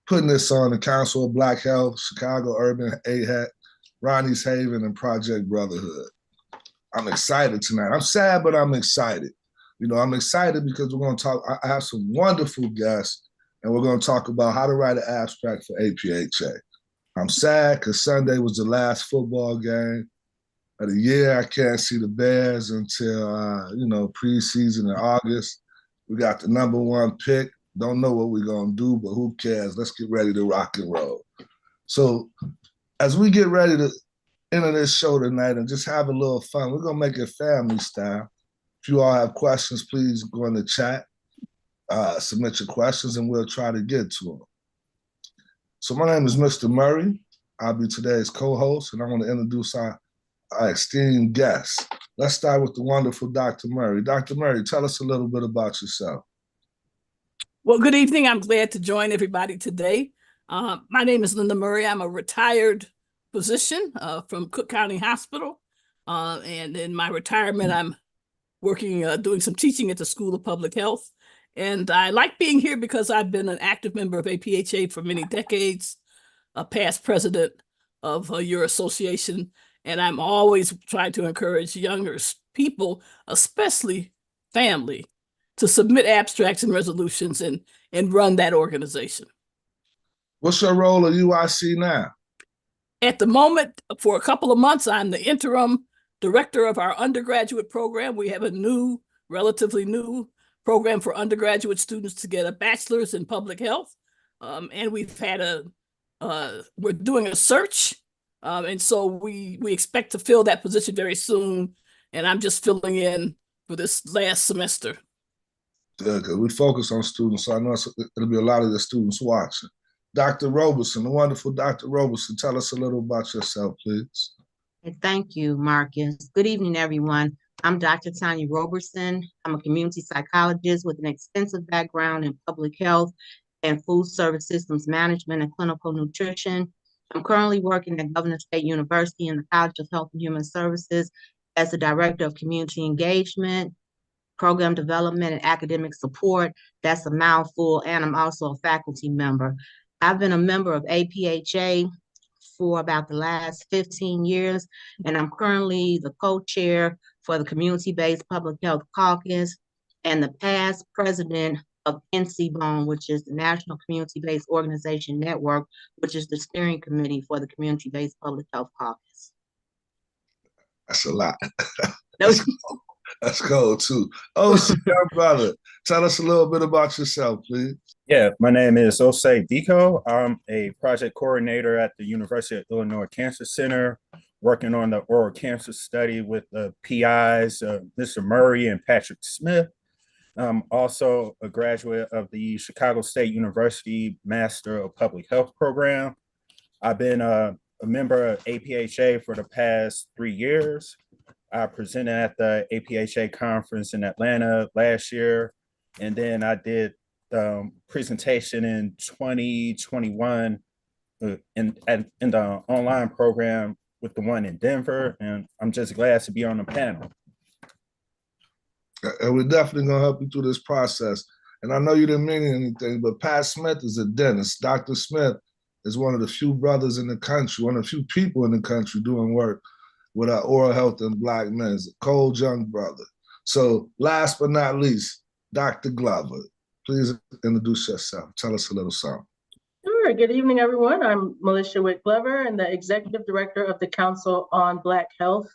putting this on the Council of Black Health, Chicago Urban AHEC, Ronnie's Haven, and Project Brotherhood. I'm excited tonight. I'm sad, but I'm excited. I'm excited because we're going to talk. I have some wonderful guests, and we're going to talk about how to write an abstract for APHA. I'm sad because Sunday was the last football game of the year. I can't see the Bears until, preseason in August. We got the number one pick. Don't know what we're going to do, but who cares? Let's get ready to rock and roll. So as we get ready to enter this show tonight and just have a little fun, we're going to make it family style. If you all have questions, please go in the chat, submit your questions, and we'll try to get to them. So my name is Mr. Murray. I'll be today's co-host, and I want to introduce our esteemed guests. Let's start with the wonderful Dr. Murray. Dr. Murray, tell us a little bit about yourself. Well, good evening. I'm glad to join everybody today. My name is Linda Murray. I'm a retired physician from Cook County Hospital. And in my retirement, I'm working, doing some teaching at the School of Public Health. And I like being here because I've been an active member of APHA for many decades, a past president of your association. And I'm always trying to encourage younger people, especially family, to submit abstracts and resolutions and run that organization. What's your role at UIC now? At the moment, for a couple of months, I'm the interim director of our undergraduate program. We have a relatively new program for undergraduate students to get a bachelor's in public health. And we've had we're doing a search. And so we expect to fill that position very soon. And I'm just filling in for this last semester. Good, because we focus on students, so I know it'll be a lot of the students watching. Dr. Roberson, the wonderful Dr. Roberson, tell us a little about yourself, please. Thank you, Marcus. Good evening, everyone. I'm Dr. Tanya Roberson. I'm a community psychologist with an extensive background in public health and food service systems management and clinical nutrition. I'm currently working at Governor State University in the College of Health and Human Services as the Director of Community Engagement, Program Development, and Academic Support. That's a mouthful, and I'm also a faculty member. I've been a member of APHA for about the last 15 years, and I'm currently the co-chair for the Community-Based Public Health Caucus and the past president of NCBONE, which is the National Community-Based Organization Network, which is the steering committee for the Community-Based Public Health Caucus. That's a lot. That's cool too. Oh, young brother, tell us a little bit about yourself, please. Yeah, my name is Osei Diko. I'm a project coordinator at the University of Illinois Cancer Center, working on the oral cancer study with the PIs, Mr. Murray and Patrick Smith. I'm also a graduate of the Chicago State University Master of Public Health program. I've been a member of APHA for the past 3 years. I presented at the APHA conference in Atlanta last year, and then I did the presentation in 2021 in the online program with the one in Denver, and I'm just glad to be on the panel. And we're definitely going to help you through this process. And I know you didn't mean anything, but Pat Smith is a dentist. Dr. Smith is one of the few brothers in the country, one of the few people in the country doing work with our oral health and Black men, a cold young brother. So last but not least, Dr. Glover, please introduce yourself. Tell us a little something. Sure. Good evening, everyone. I'm Melissa Witt Glover and the Executive Director of the Council on Black Health.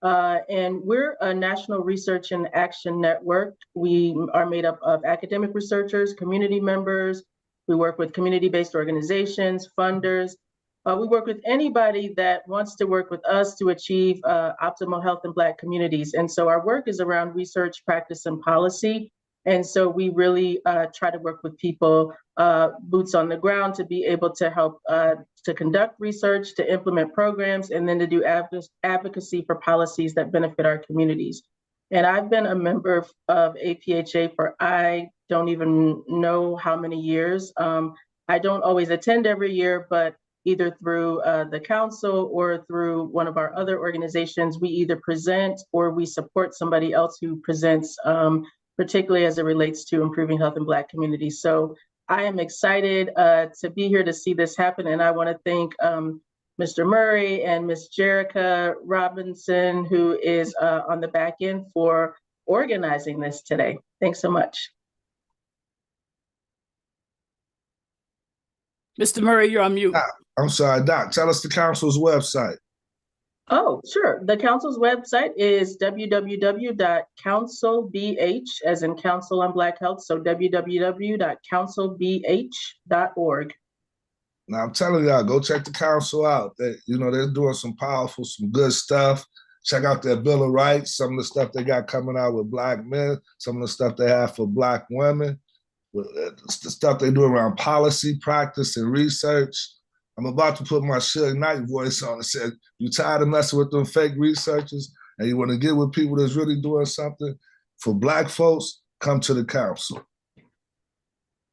And we're a national research and action network. We are made up of academic researchers, community members. We work with community-based organizations, funders. We work with anybody that wants to work with us to achieve optimal health in Black communities. And so our work is around research, practice, and policy. And so we really try to work with people, boots on the ground, to be able to help to conduct research, to implement programs, and then to do advocacy for policies that benefit our communities. And I've been a member of APHA for I don't even know how many years. I don't always attend every year, but either through the council or through one of our other organizations, we either present or we support somebody else who presents, particularly as it relates to improving health in Black communities. So I am excited to be here to see this happen, and I want to thank Mr. Murray and Ms. Jerica Robinson, who is on the back end for organizing this today. Thanks so much. Mr. Murray, you're on mute. I'm sorry, Doc, tell us the council's website. Oh, sure. The council's website is www.councilbh, as in Council on Black Health, so www.councilbh.org. Now I'm telling y'all, go check the council out. They're doing some good stuff. Check out their Bill of Rights, some of the stuff they got coming out with Black men, some of the stuff they have for Black women, the stuff they do around policy, practice, and research. I'm about to put my Suge Knight voice on and say, you tired of messing with them fake researchers and you want to get with people that's really doing something for Black folks, come to the council.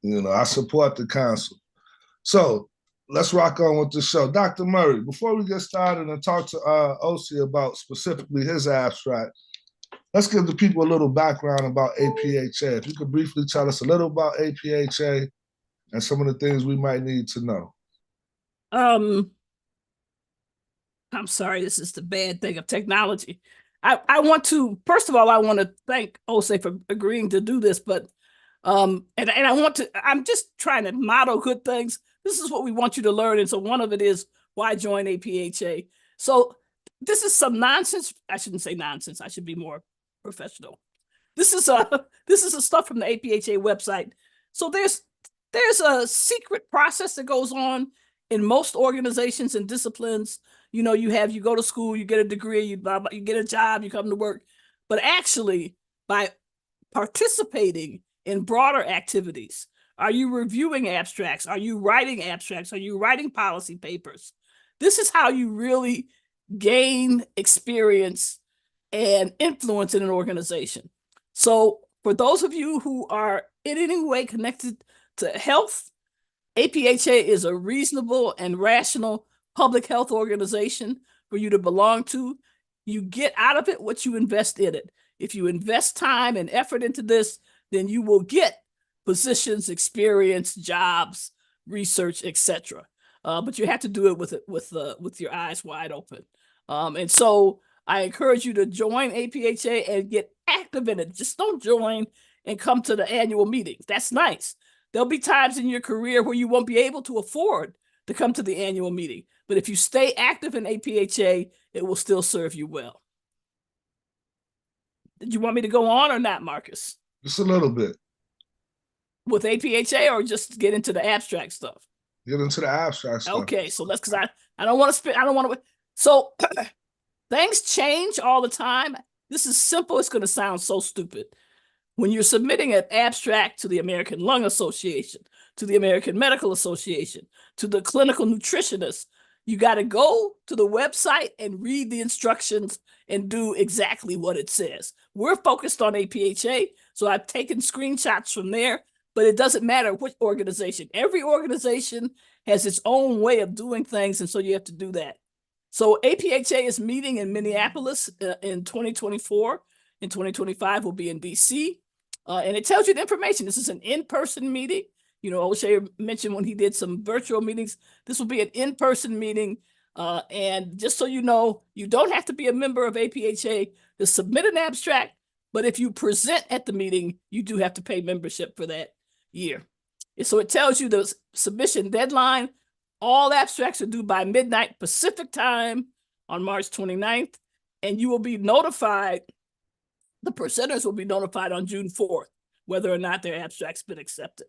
I support the council. So let's rock on with the show. Dr. Murray, before we get started and talk to OC about specifically his abstract, let's give the people a little background about APHA. If you could briefly tell us a little about APHA and some of the things we might need to know. I'm sorry, this is the bad thing of technology. I want to, first of all, I want to thank OSE for agreeing to do this, but I'm just trying to model good things. This is what we want you to learn. And so one of it is why join APHA. So this is some nonsense. I shouldn't say nonsense. I should be more professional. This is the stuff from the APHA website. So there's a secret process that goes on in most organizations and disciplines. You go to school, you get a degree, you get a job, you come to work. But actually, by participating in broader activities, are you reviewing abstracts? Are you writing abstracts? Are you writing policy papers? This is how you really gain experience and influence in an organization. So for those of you who are in any way connected to health, APHA is a reasonable and rational public health organization for you to belong to. You get out of it what you invest in it. If you invest time and effort into this, then you will get positions, experience, jobs, research, etc. But you have to do it with your eyes wide open. And so I encourage you to join APHA and get active in it. Just don't join and come to the annual meetings. That's nice. There'll be times in your career where you won't be able to afford to come to the annual meeting. But if you stay active in APHA, it will still serve you well. Did you want me to go on or not, Marcus? Just a little bit. With APHA or just get into the abstract stuff? Get into the abstract stuff. Okay, so let's, because I don't want to, so things change all the time. This is simple. It's going to sound so stupid. When you're submitting an abstract to the American Lung Association, to the American Medical Association, to the clinical nutritionist, you got to go to the website and read the instructions and do exactly what it says. We're focused on APHA, so I've taken screenshots from there, but it doesn't matter which organization. Every organization has its own way of doing things, and so you have to do that. So APHA is meeting in Minneapolis in 2024. In 2025, we'll be in DC. And it tells you the information. This is an in-person meeting. O'Shea mentioned when he did some virtual meetings, this will be an in-person meeting. And just so you know, you don't have to be a member of APHA to submit an abstract, but if you present at the meeting, you do have to pay membership for that year. And so it tells you the submission deadline. All abstracts are due by midnight Pacific time on March 29th, and you will be notified. The presenters will be notified on June 4th, whether or not their abstract's been accepted.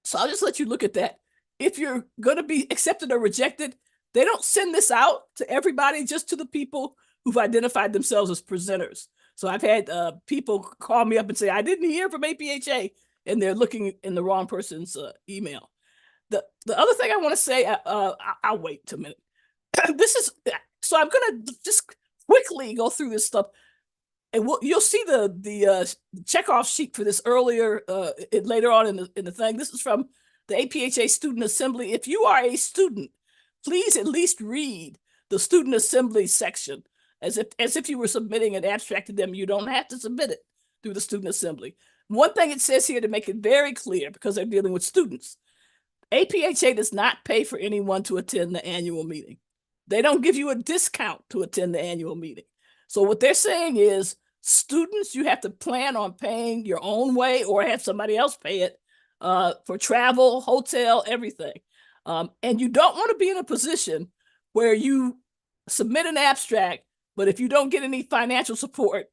So I'll just let you look at that. If you're going to be accepted or rejected, they don't send this out to everybody, just to the people who've identified themselves as presenters. So I've had people call me up and say, I didn't hear from APHA, and they're looking in the wrong person's email. The other thing I want to say, I'll wait a minute. So I'm going to just quickly go through this stuff. And you'll see the checkoff sheet for this earlier, later on in the thing. This is from the APHA Student Assembly. If you are a student, please at least read the Student Assembly section as if you were submitting an abstract to them. You don't have to submit it through the Student Assembly. One thing it says here to make it very clear, because they're dealing with students, APHA does not pay for anyone to attend the annual meeting. They don't give you a discount to attend the annual meeting. So what they're saying is, students, you have to plan on paying your own way or have somebody else pay it for travel, hotel, everything. And you don't want to be in a position where you submit an abstract, but if you don't get any financial support,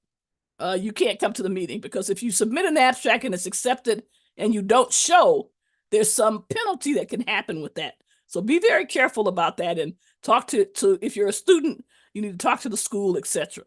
you can't come to the meeting, because if you submit an abstract and it's accepted and you don't show, there's some penalty that can happen with that. So be very careful about that, and talk to if you're a student, you need to talk to the school, etc.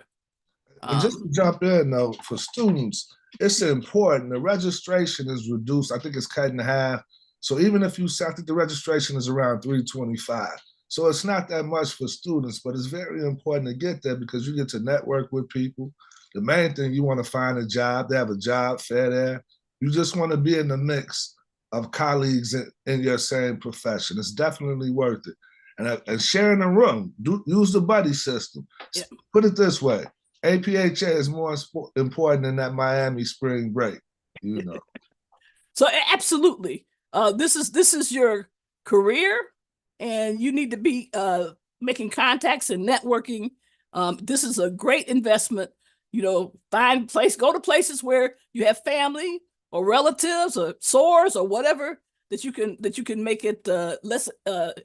And just to jump in though, for students, it's important. The registration is reduced. I think it's cut in half. So even if you, I think the registration is around $325. So it's not that much for students, but it's very important to get there because you get to network with people. The main thing, you want to find a job. They have a job fair there. You just want to be in the mix of colleagues in your same profession. It's definitely worth it. And sharing a room, use the buddy system. Yeah. Put it this way, APHA is more important than that Miami spring break, you know. So absolutely, this is your career, and you need to be making contacts and networking. This is a great investment. You know, go to places where you have family or relatives or SOARs or whatever that you can make it less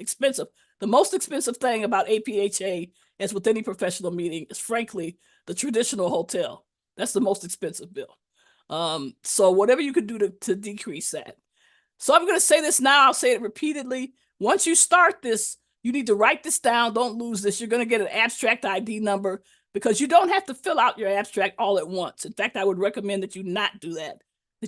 expensive. The most expensive thing about APHA, as with any professional meeting, is frankly the traditional hotel. That's the most expensive bill. So whatever you can do to decrease that. So I'm going to say this now. I'll say it repeatedly. Once you start this, you need to write this down. Don't lose this. You're going to get an abstract ID number, because you don't have to fill out your abstract all at once. In fact, I would recommend that you not do that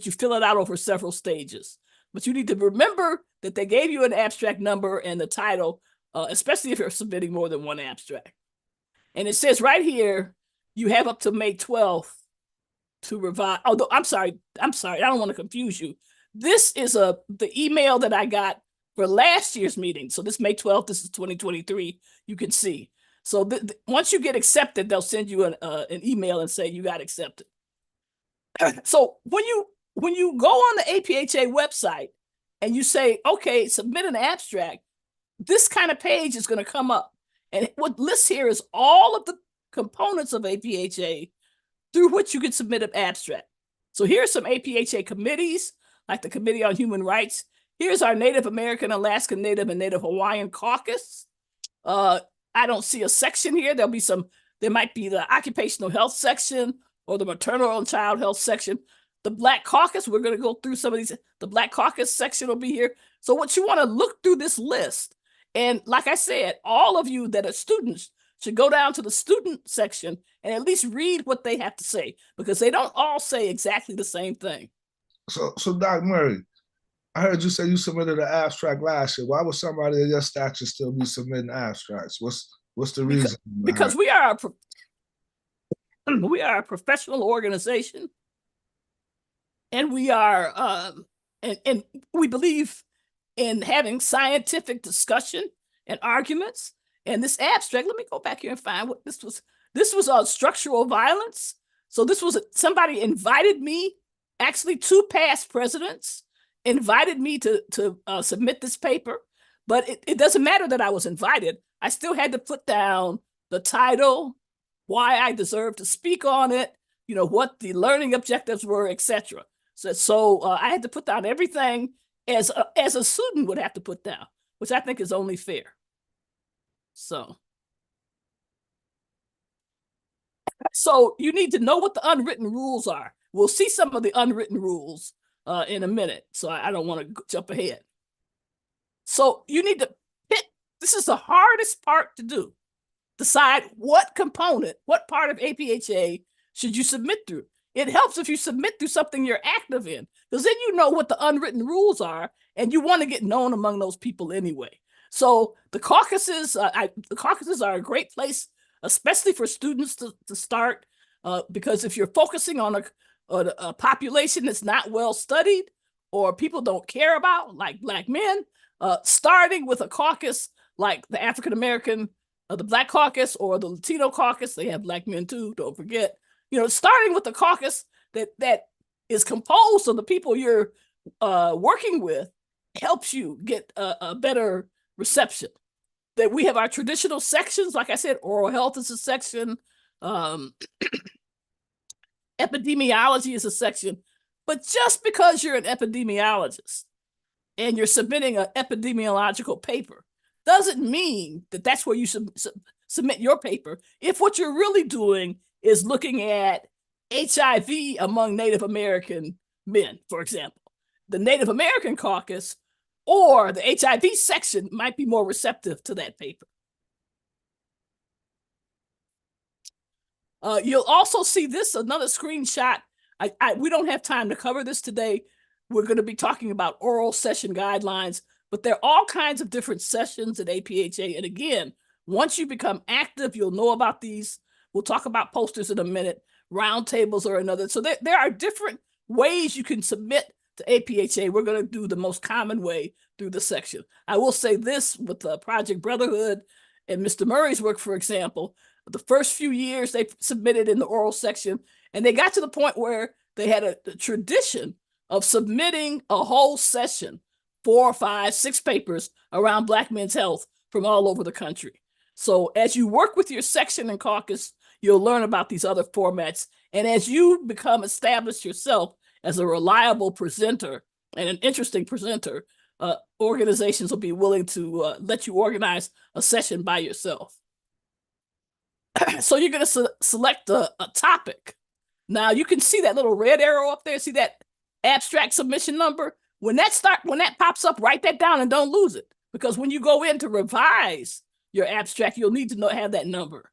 you fill it out over several stages. But you need to remember that they gave you an abstract number and the title, especially if you're submitting more than one abstract. And it says right here, you have up to May 12th to revise. Although, I'm sorry, I don't want to confuse you. This is the email that I got for last year's meeting. So this May 12th, this is 2023, you can see. So once you get accepted, they'll send you an email and say you got accepted. So when you go on the APHA website and you say, okay, submit an abstract, this kind of page is going to come up. And what lists here is all of the components of APHA through which you can submit an abstract. So here's some APHA committees, like the Committee on Human Rights. Here's our Native American, Alaska Native, and Native Hawaiian caucus. I don't see a section here. There might be the occupational health section or the maternal and child health section. The Black Caucus, we're going to go through some of these. The Black Caucus section will be here. So what you want to look through this list. And like I said, all of you that are students should go down to the student section and at least read what they have to say, because they don't all say exactly the same thing. So Dr. Murray, I heard you say you submitted an abstract last year. Why would somebody of your stature still be submitting abstracts? What's the reason? Because we are a professional organization, and we are and we believe in having scientific discussion and arguments. And this abstract, let me go back here and find what this was. This was on structural violence. So this was somebody invited me, actually 2 past presidents invited me to submit this paper, but it doesn't matter that I was invited. I still had to put down the title, why I deserve to speak on it, you know, what the learning objectives were, etc. So I had to put down everything as a student would have to put down, which I think is only fair. So you need to know what the unwritten rules are. We'll see some of the unwritten rules in a minute, so I don't want to jump ahead. So you need to pick, this is the hardest part to do. Decide what component, what part of APHA should you submit through. It helps if you submit through something you're active in, because then you know what the unwritten rules are, and you want to get known among those people anyway. So the caucuses are a great place, especially for students to start, because if you're focusing on a population that's not well studied or people don't care about, like Black men, starting with a caucus like the African American, the Black Caucus, or the Latino Caucus, they have Black men too, don't forget. You know, starting with the caucus that is composed of the people you're working with helps you get a better reception. That we have our traditional sections, like I said, oral health is a section, epidemiology is a section, but just because you're an epidemiologist and you're submitting an epidemiological paper doesn't mean that that's where you submit your paper. If what you're really doing is looking at HIV among Native American men, for example, the Native American caucus or the HIV section might be more receptive to that paper. You'll also see this, another screenshot. We don't have time to cover this today. We're going to be talking about oral session guidelines, but there are all kinds of different sessions at APHA. And again, once you become active, you'll know about these. We'll talk about posters in a minute, roundtables or another. So there are different ways you can submit to APHA. We're going to do the most common way through the section. I will say this with the Project Brotherhood and Mr. Murray's work, for example, the first few years they submitted in the oral section, and they got to the point where they had a tradition of submitting a whole session, 4, 5, 6 papers around Black men's health from all over the country. So as you work with your section and caucus, you'll learn about these other formats. And as you become established yourself as a reliable presenter and an interesting presenter, organizations will be willing to let you organize a session by yourself. So you're going to select a topic. Now you can see that little red arrow up there. See that abstract submission number? When that pops up, write that down and don't lose it. Because when you go in to revise your abstract, you'll need to have that number.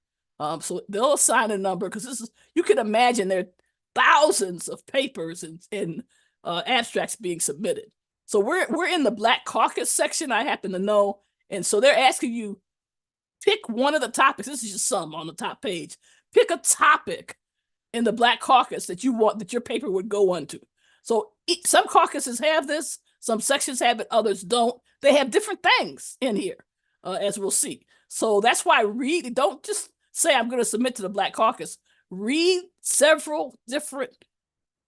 So they'll assign a number, because this is, you can imagine there are thousands of papers and abstracts being submitted. So we're in the Black Caucus section, I happen to know. And so they're asking you, pick one of the topics. This is just some on the top page. Pick a topic in the Black Caucus that you want, that your paper would go onto. So some caucuses have this, some sections have it, others don't. They have different things in here, as we'll see. So that's why don't just say, I'm going to submit to the Black Caucus. Read several different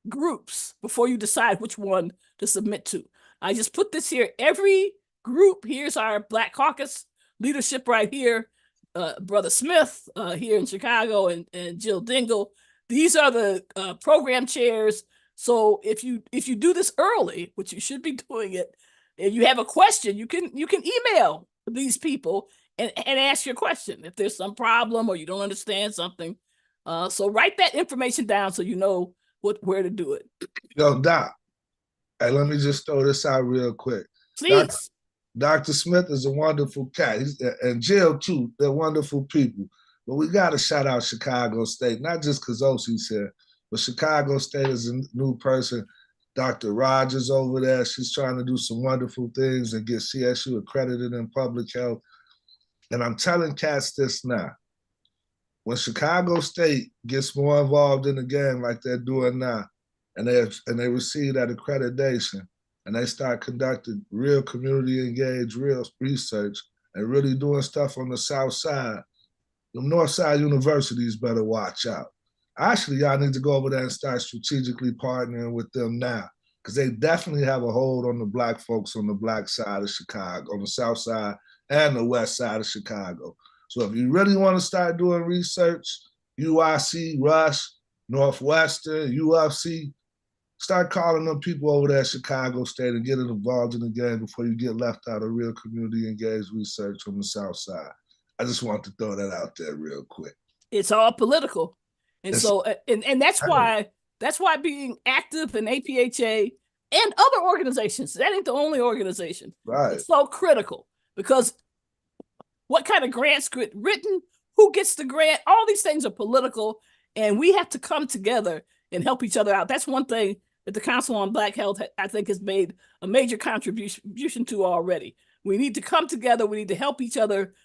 groups before you decide which one to submit to. I just put this here. Every group, here's our Black Caucus leadership right here. Brother Smith here in Chicago and Jill Dingle. These are the program chairs. So if you do this early, which you should be doing it, if you have a question, you can email these people and ask your question if there's some problem or you don't understand something. So write that information down so you know where to do it. Yo, Doc, hey, let me just throw this out real quick. Please. Dr. Smith is a wonderful cat, and Jill too. They're wonderful people. But we got to shout out Chicago State, not just because Osie's here, but Chicago State is a new person. Dr. Rogers over there, she's trying to do some wonderful things and get CSU accredited in public health. And I'm telling cats this now. When Chicago State gets more involved in the game like they're doing now, and they receive that accreditation, and they start conducting real community engaged, real research, and really doing stuff on the South Side, the North Side universities better watch out. Actually, y'all need to go over there and start strategically partnering with them now, because they definitely have a hold on the Black folks on the Black side of Chicago, on the South Side and the West side of Chicago. So if you really want to start doing research, UIC, Rush, Northwestern, UFC, start calling them people over there at Chicago State and getting involved in the game before you get left out of real community engaged research on the South Side. I just want to throw that out there real quick. It's all political. And so, and that's why being active in APHA and other organizations, that ain't the only organization. Right. It's so critical, because what kind of grants get written, who gets the grant, all these things are political, and we have to come together and help each other out. That's one thing that the Council on Black Health, I think, has made a major contribution to already. We need to come together. We need to help each other,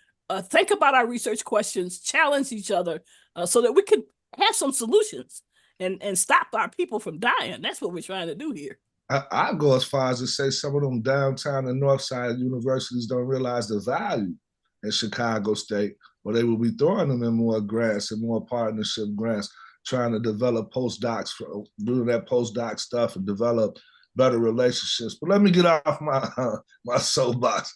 think about our research questions, challenge each other, so that we can have some solutions and stop our people from dying. That's what we're trying to do here. I go as far as to say some of them downtown and north side universities don't realize the value in Chicago State, or they will be throwing them in more grants and more partnership grants trying to develop postdocs, doing that postdoc stuff and develop better relationships. But let me get off my soapbox.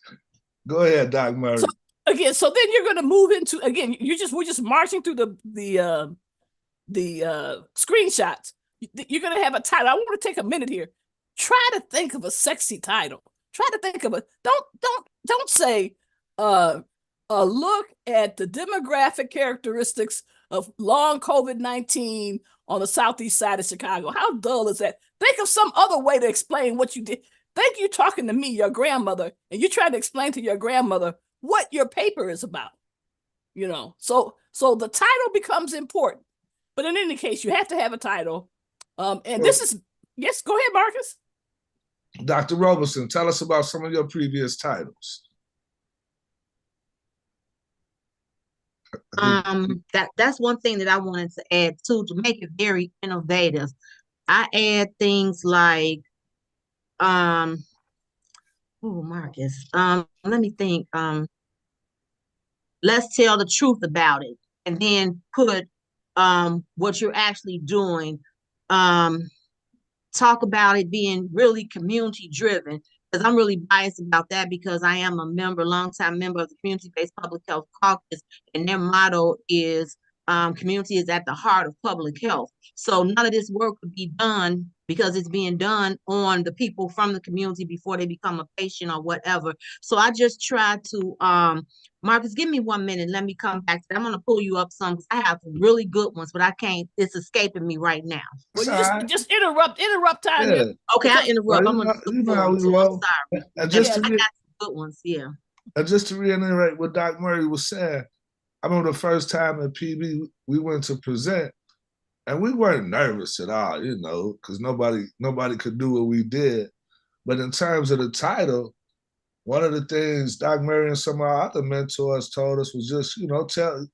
Go ahead, Doc Murray. So then you're going to move into, again, we're just marching through the screenshots. You're going to have a title. I want to take a minute here. Try to think of a sexy title. Try to think of don't say a look at the demographic characteristics of long COVID-19 on the southeast side of Chicago. How dull is that? Think of some other way to explain what you did. Think you're talking to me, your grandmother, and you're trying to explain to your grandmother what your paper is about. So the title becomes important. But in any case, you have to have a title. Yes, go ahead, Marcus. Dr. Roberson, tell us about some of your previous titles. That's one thing that I wanted to add too, to make it very innovative. I add things like, Marcus, let me think. Let's tell the truth about it, and then put what you're actually doing. Talk about it being really community driven, because I'm really biased about that, because I am a longtime member of the Community-Based Public Health Caucus, and their motto is community is at the heart of public health. So none of this work would be done because it's being done on the people from the community before they become a patient or whatever. So I just try to, Marcus, give me 1 minute. Let me come back to that. I'm going to pull you up some, because I have really good ones, but I can't, it's escaping me right now. Well, just interrupt Tanya. Yeah. Okay, I interrupt. I'm going to how we roll. And just I got some good ones, yeah. And just to reiterate what Doc Murray was saying, I remember the first time at PB, we went to present, and we weren't nervous at all, because nobody could do what we did. But in terms of the title, one of the things Doc Murray and some of our other mentors told us was just,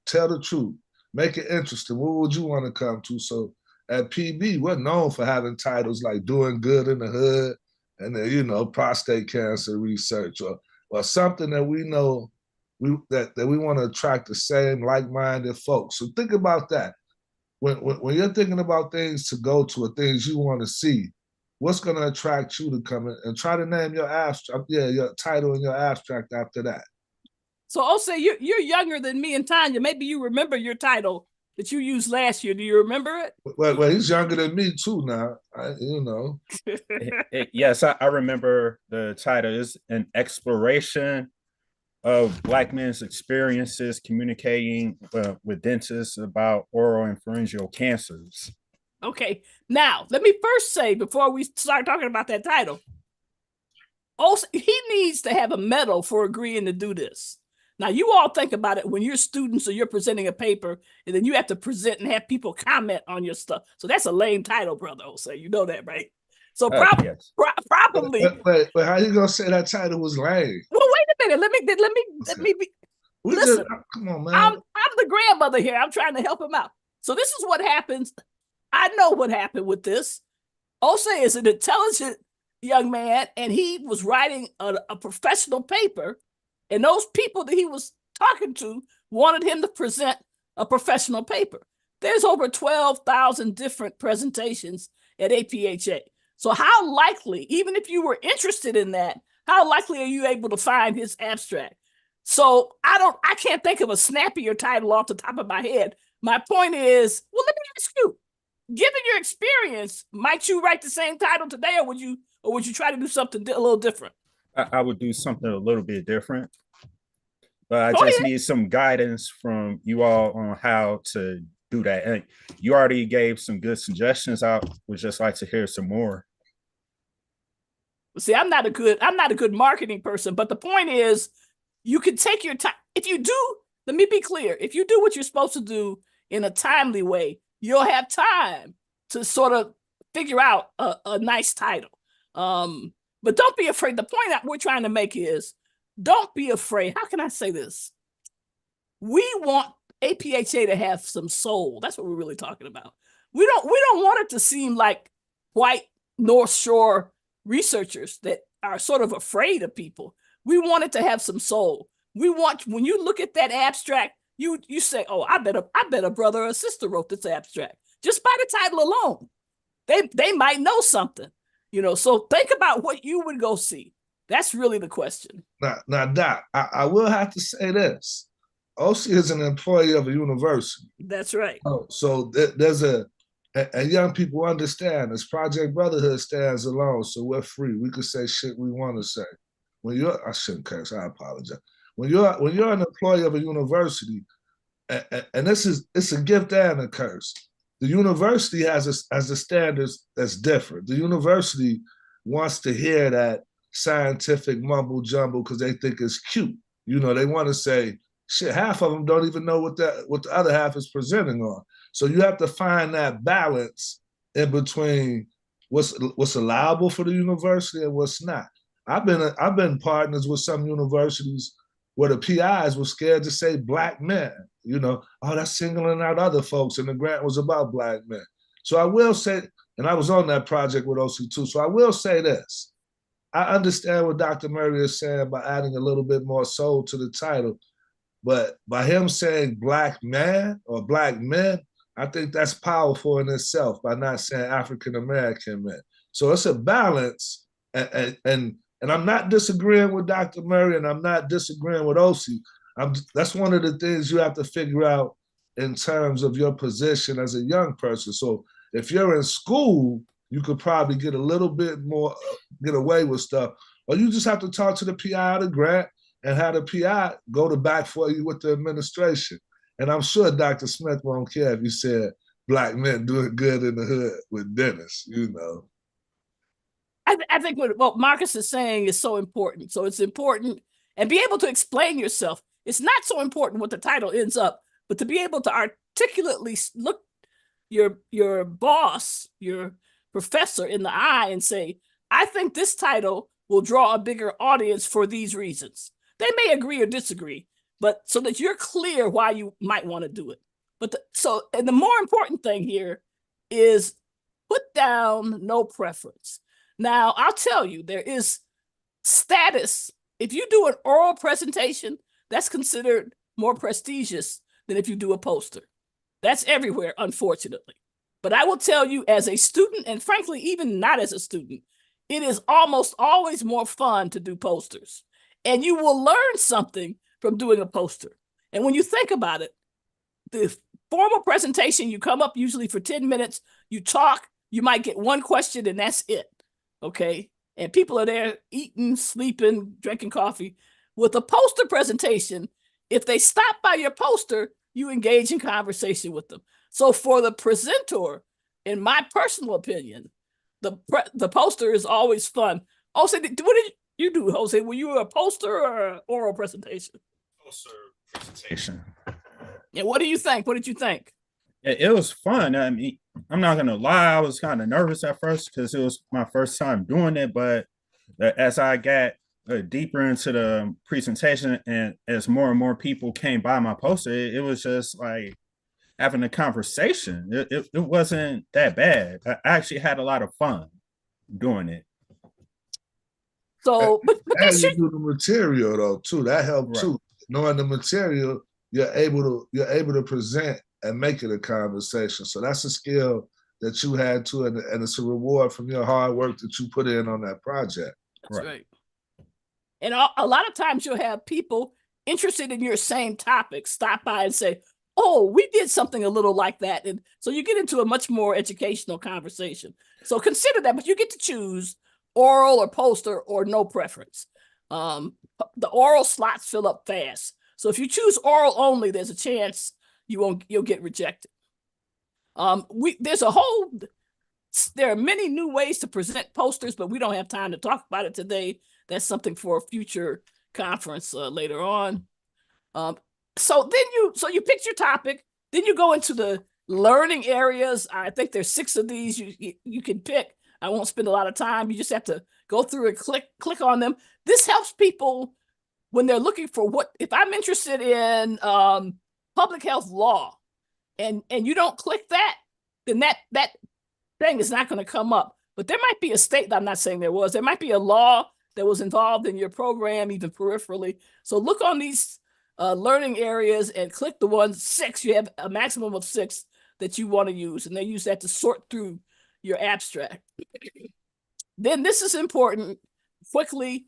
tell the truth, make it interesting. What would you want to come to? So at PB, we're known for having titles like Doing Good in the Hood, and then, prostate cancer research, or something that we know that we want to attract the same like-minded folks. So think about that. When you're thinking about things to go to or things you want to see, what's going to attract you to come in, and try to name your abstract, your title and your abstract after that. So I'll say you're younger than me and Tanya. Maybe you remember your title that you used last year. Do you remember it? Well, he's younger than me too now. Yes, I remember the title. Is an exploration of Black men's experiences communicating with dentists about oral and pharyngeal cancers. Okay, now let me first say, before we start talking about that title, also he needs to have a medal for agreeing to do this. Now, you all think about it when you're students or you're presenting a paper, and then you have to present and have people comment on your stuff. So that's a lame title, Brother Jose. You know that, right? So probably. But how you gonna say that title was lame? Well, wait a minute. Let me be. Listen, come on, man. I'm the grandmother here. I'm trying to help him out. So this is what happens. I know what happened with this. Jose is an intelligent young man, and he was writing a professional paper, and those people that he was talking to wanted him to present a professional paper. There's over 12,000 different presentations at APHA. So how likely, even if you were interested in that, how likely are you able to find his abstract? So I can't think of a snappier title off the top of my head. My point is, well, let me ask you, given your experience, might you write the same title today, or would you try to do something a little different? I would do something a little bit different, but I just need some guidance from you all on how to do that. And you already gave some good suggestions. I would just like to hear some more. See, I'm not a good marketing person, but the point is, you can take your time. If you do, let me be clear, if you do what you're supposed to do in a timely way, you'll have time to sort of figure out a nice title. But don't be afraid. The point that we're trying to make is, don't be afraid. How can I say this? We want APHA to have some soul. That's what we're really talking about. We don't want it to seem like white North Shore researchers that are sort of afraid of people. We want it to have some soul. We want, when you look at that abstract, you say, oh, I bet a brother or sister wrote this abstract. just by the title alone. They might know something, you know. So think about what you would go see. That's really the question. Now, Doc, I will have to say this. OC is an employee of a university. That's right. So there's and young people understand this Project Brotherhood stands alone, so we're free. We can say shit we want to say. I shouldn't curse, I apologize. When you're an employee of a university, and it's a gift and a curse. The university has a standards that's different. The university wants to hear that scientific mumble jumble because they think it's cute. You know, they want to say, shit, half of them don't even know what the other half is presenting on. So you have to find that balance in between what's allowable for the university and what's not. I've been partners with some universities where the PIs were scared to say Black men. You know, oh, that's singling out other folks, and the grant was about Black men. So I will say, and I was on that project with OC too. So I will say this: I understand what Dr. Murray is saying by adding a little bit more soul to the title. But by him saying Black man or Black men, I think that's powerful in itself by not saying African American men. So it's a balance, and I'm not disagreeing with Dr. Murray, and I'm not disagreeing with OC. That's one of the things you have to figure out in terms of your position as a young person. So if you're in school, you could probably get a little bit more, get away with stuff, or you just have to talk to the PI of the grant and have the PI go to bat for you with the administration. And I'm sure Dr. Smith won't care if you said Black men doing good in the hood with Dennis, you know. I think what Marcus is saying is so important. So it's important, and be able to explain yourself. It's not so important what the title ends up, but to be able to articulately look your boss, your professor in the eye and say, I think this title will draw a bigger audience for these reasons. They may agree or disagree, but so that you're clear why you might want to do it. And the more important thing here is put down no preference. Now, I'll tell you, there is status. If you do an oral presentation, that's considered more prestigious than if you do a poster. That's everywhere, unfortunately. But I will tell you, as a student, and frankly, even not as a student, it is almost always more fun to do posters. And you will learn something from doing a poster. And when you think about it, the formal presentation, you come up usually for 10 minutes, you talk, you might get one question, and that's it. Okay? And people are there eating, sleeping, drinking coffee. With a poster presentation, if they stop by your poster, you engage in conversation with them. So for the presenter, in my personal opinion, the poster is always fun. Jose, what did you do, Jose? Were you a poster or an oral presentation? Poster presentation. And what do you think? What did you think? It was fun. I mean, I'm not gonna lie, I was kind of nervous at first because it was my first time doing it. But as I got deeper into the presentation and as more and more people came by my poster, it was just like having a conversation. It wasn't that bad. I actually had a lot of fun doing it. So, but and you do the material though too. That helped right. Too. Knowing the material, you're able to present and make it a conversation. So that's a skill that you had too, and it's a reward from your hard work that you put in on that project. That's right. And a lot of times you'll have people interested in your same topic stop by and say, oh, we did something a little like that. And so you get into a much more educational conversation. So consider that, but you get to choose oral or poster or no preference. The oral slots fill up fast. So if you choose oral only, there's a chance you'll get rejected. There are many new ways to present posters, but we don't have time to talk about it today. That's something for a future conference later on. So you pick your topic, then you go into the learning areas. I think there's 6 of these you can pick. I won't spend a lot of time. You just have to go through and click on them. This helps people when they're looking for if I'm interested in public health law and you don't click that, then that thing is not going to come up. But there might be a state, I'm not saying there might be a law that was involved in your program, even peripherally. So look on these learning areas and click the ones 6. You have a maximum of 6 that you want to use, and they use that to sort through your abstract. Then this is important, quickly.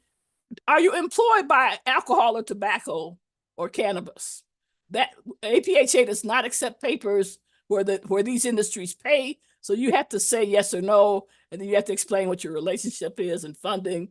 Are you employed by alcohol or tobacco or cannabis? That APHA does not accept papers where these industries pay. So you have to say yes or no, and then you have to explain what your relationship is and funding.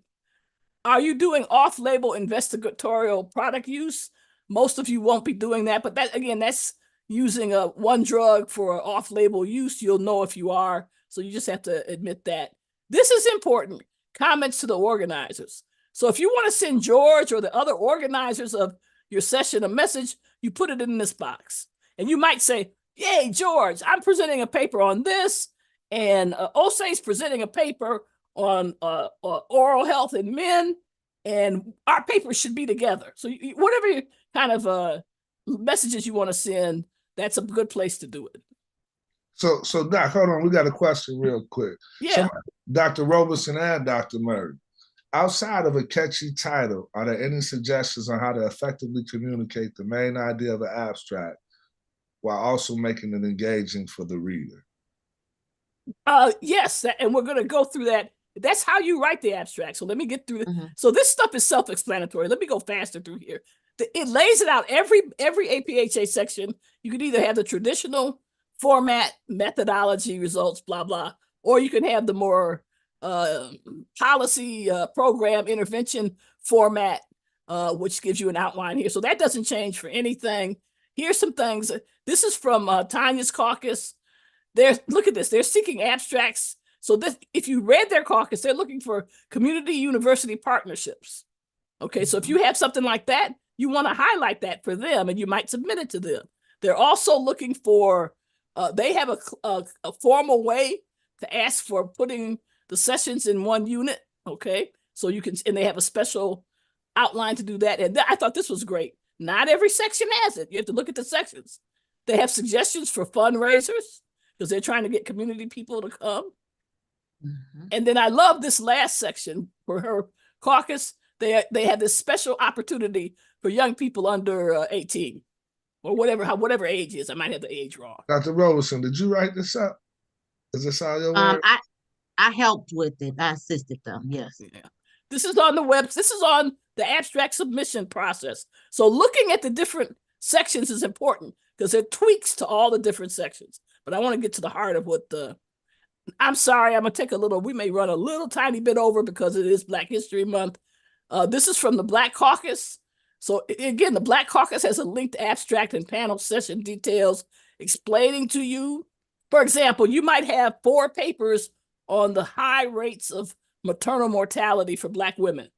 Are you doing off-label investigatorial product use? Most of you won't be doing that, but that, again, that's using one drug for off-label use. You'll know if you are, so you just have to admit that. This is important. Comments to the organizers. So if you want to send George or the other organizers of your session a message, you put it in this box. And you might say, yay, George, I'm presenting a paper on this, and Osei's presenting a paper on oral health in men, and our papers should be together. So whatever kind of messages you want to send, that's a good place to do it. So Doc, hold on, we got a question real quick. Yeah. Dr. Roberson and Dr. Murray, outside of a catchy title, are there any suggestions on how to effectively communicate the main idea of an abstract while also making it engaging for the reader? Yes, and we're going to go through that. That's how you write the abstract. So let me get through it. So this stuff is self-explanatory. Let me go faster through here. It lays it out. Every APHA section, you can either have the traditional format, methodology, results, blah, blah, or you can have the more policy, program, intervention format, which gives you an outline here. So that doesn't change for anything. Here's some things. This is from Tanya's caucus. Look at this. They're seeking abstracts. So this, if you read their caucus, they're looking for community-university partnerships. Okay, so if you have something like that, you want to highlight that for them, and you might submit it to them. They're also looking for, they have a formal way to ask for putting the sessions in one unit, okay? So you can, and they have a special outline to do that. And I thought this was great. Not every section has it. You have to look at the sections. They have suggestions for fundraisers because they're trying to get community people to come. And then I love this last section for her caucus. They have this special opportunity for young people under 18 or whatever age is. I might have the age wrong. Dr. Roberson, did you write this up? Is this all your work? I helped with it. I assisted them. Yes. Yeah. This is on the web. This is on the abstract submission process. So looking at the different sections is important because there are tweaks to all the different sections. But I want to get to the heart of what I'm sorry, I'm going to take we may run a little tiny bit over because it is Black History Month. This is from the Black Caucus. So again, the Black Caucus has a linked abstract and panel session details explaining to you. For example, you might have 4 papers on the high rates of maternal mortality for Black women.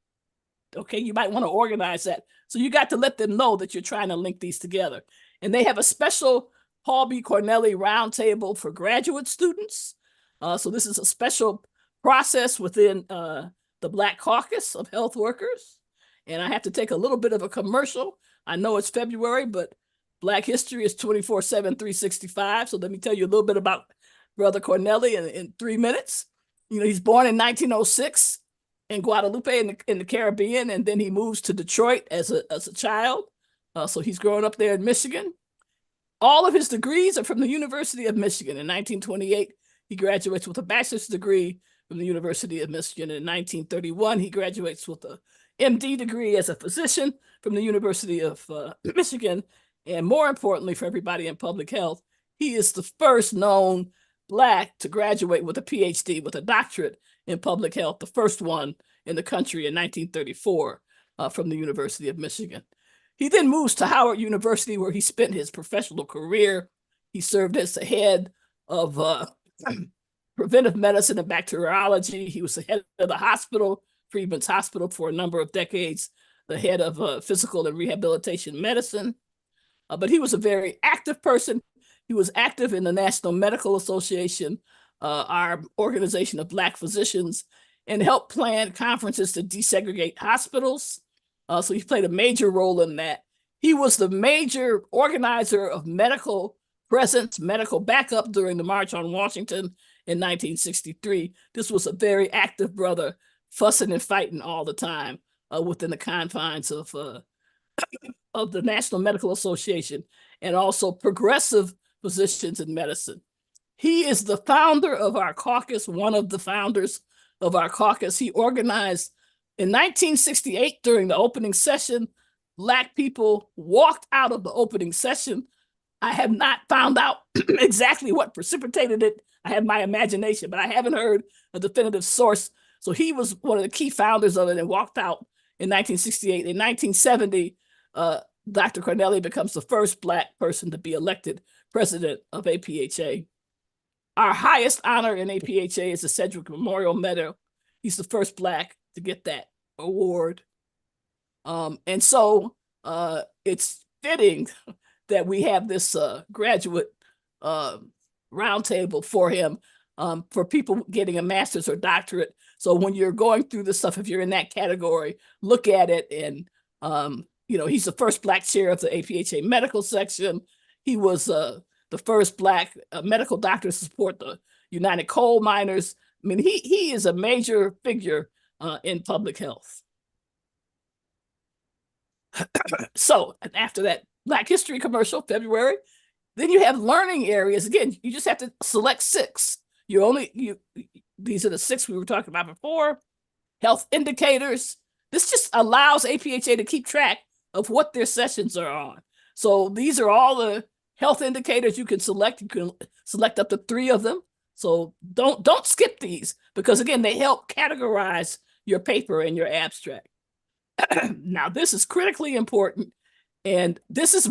Okay, you might want to organize that. So you got to let them know that you're trying to link these together. And they have a special Paul B. Corneli roundtable for graduate students. So this is a special process within the Black Caucus of Health Workers. And I have to take a little bit of a commercial. I know it's February, but Black history is 24/7, 365. So let me tell you a little bit about Brother Corneli in 3 minutes. You know, he's born in 1906 in Guadalupe in the Caribbean, and then he moves to Detroit as a child. So he's growing up there in Michigan. All of his degrees are from the University of Michigan. In 1928, he graduates with a bachelor's degree from the University of Michigan. In 1931, he graduates with a MD degree as a physician from the University of Michigan. And more importantly for everybody in public health, he is the first known Black to graduate with a PhD, with a doctorate in public health, the first one in the country in 1934 from the University of Michigan. He then moves to Howard University, where he spent his professional career. He served as the head of preventive medicine and bacteriology. He was the head of the hospital, Freedman's Hospital, for a number of decades, the head of physical and rehabilitation medicine. But he was a very active person. He was active in the National Medical Association, our organization of Black physicians, and helped plan conferences to desegregate hospitals. So he played a major role in that. He was the major organizer of medical presence, medical backup during the March on Washington in 1963. This was a very active brother, fussing and fighting all the time within the confines of the National Medical Association, and also progressive physicians in medicine. He is the founder of our caucus, one of the founders of our caucus. He organized in 1968 during the opening session. Black people walked out of the opening session. I have not found out exactly what precipitated it. I have my imagination, but I haven't heard a definitive source. So he was one of the key founders of it and walked out in 1968. In 1970, Dr. Corneli becomes the first Black person to be elected president of APHA. Our highest honor in APHA is the Sedgwick Memorial Medal. He's the first Black to get that award. And so it's fitting that we have this graduate roundtable for him, for people getting a master's or doctorate. So when you're going through this stuff, if you're in that category, look at it. And, he's the first Black chair of the APHA medical section. He was the first Black medical doctor to support the United Coal Miners. I mean, he is a major figure in public health. So after that Black History commercial, February, then you have learning areas. Again, you just have to select 6. These are the 6 we were talking about before. Health indicators. This just allows APHA to keep track of what their sessions are on. So these are all the health indicators you can select. You can select up to 3 of them. So don't skip these, because again, they help categorize your paper and your abstract. Now, this is critically important. And this is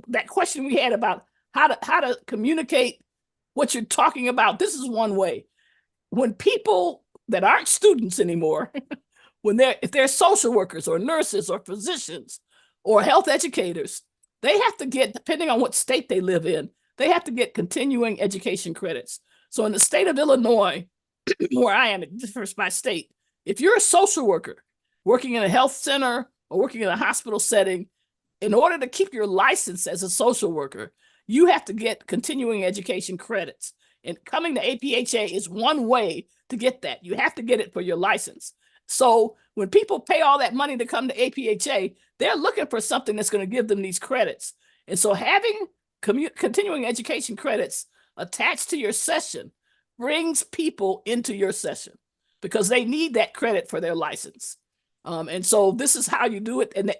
that question we had about how to communicate what you're talking about. This is one way. When people that aren't students anymore, if they're social workers or nurses or physicians or health educators, they have to get, depending on what state they live in, they have to get continuing education credits. So in the state of Illinois, where I am, it differs by state. If you're a social worker working in a health center or working in a hospital setting, in order to keep your license as a social worker, you have to get continuing education credits. And coming to APHA is one way to get that. You have to get it for your license. So when people pay all that money to come to APHA, they're looking for something that's going to give them these credits. And so having continuing education credits attached to your session brings people into your session because they need that credit for their license. And so this is how you do it. And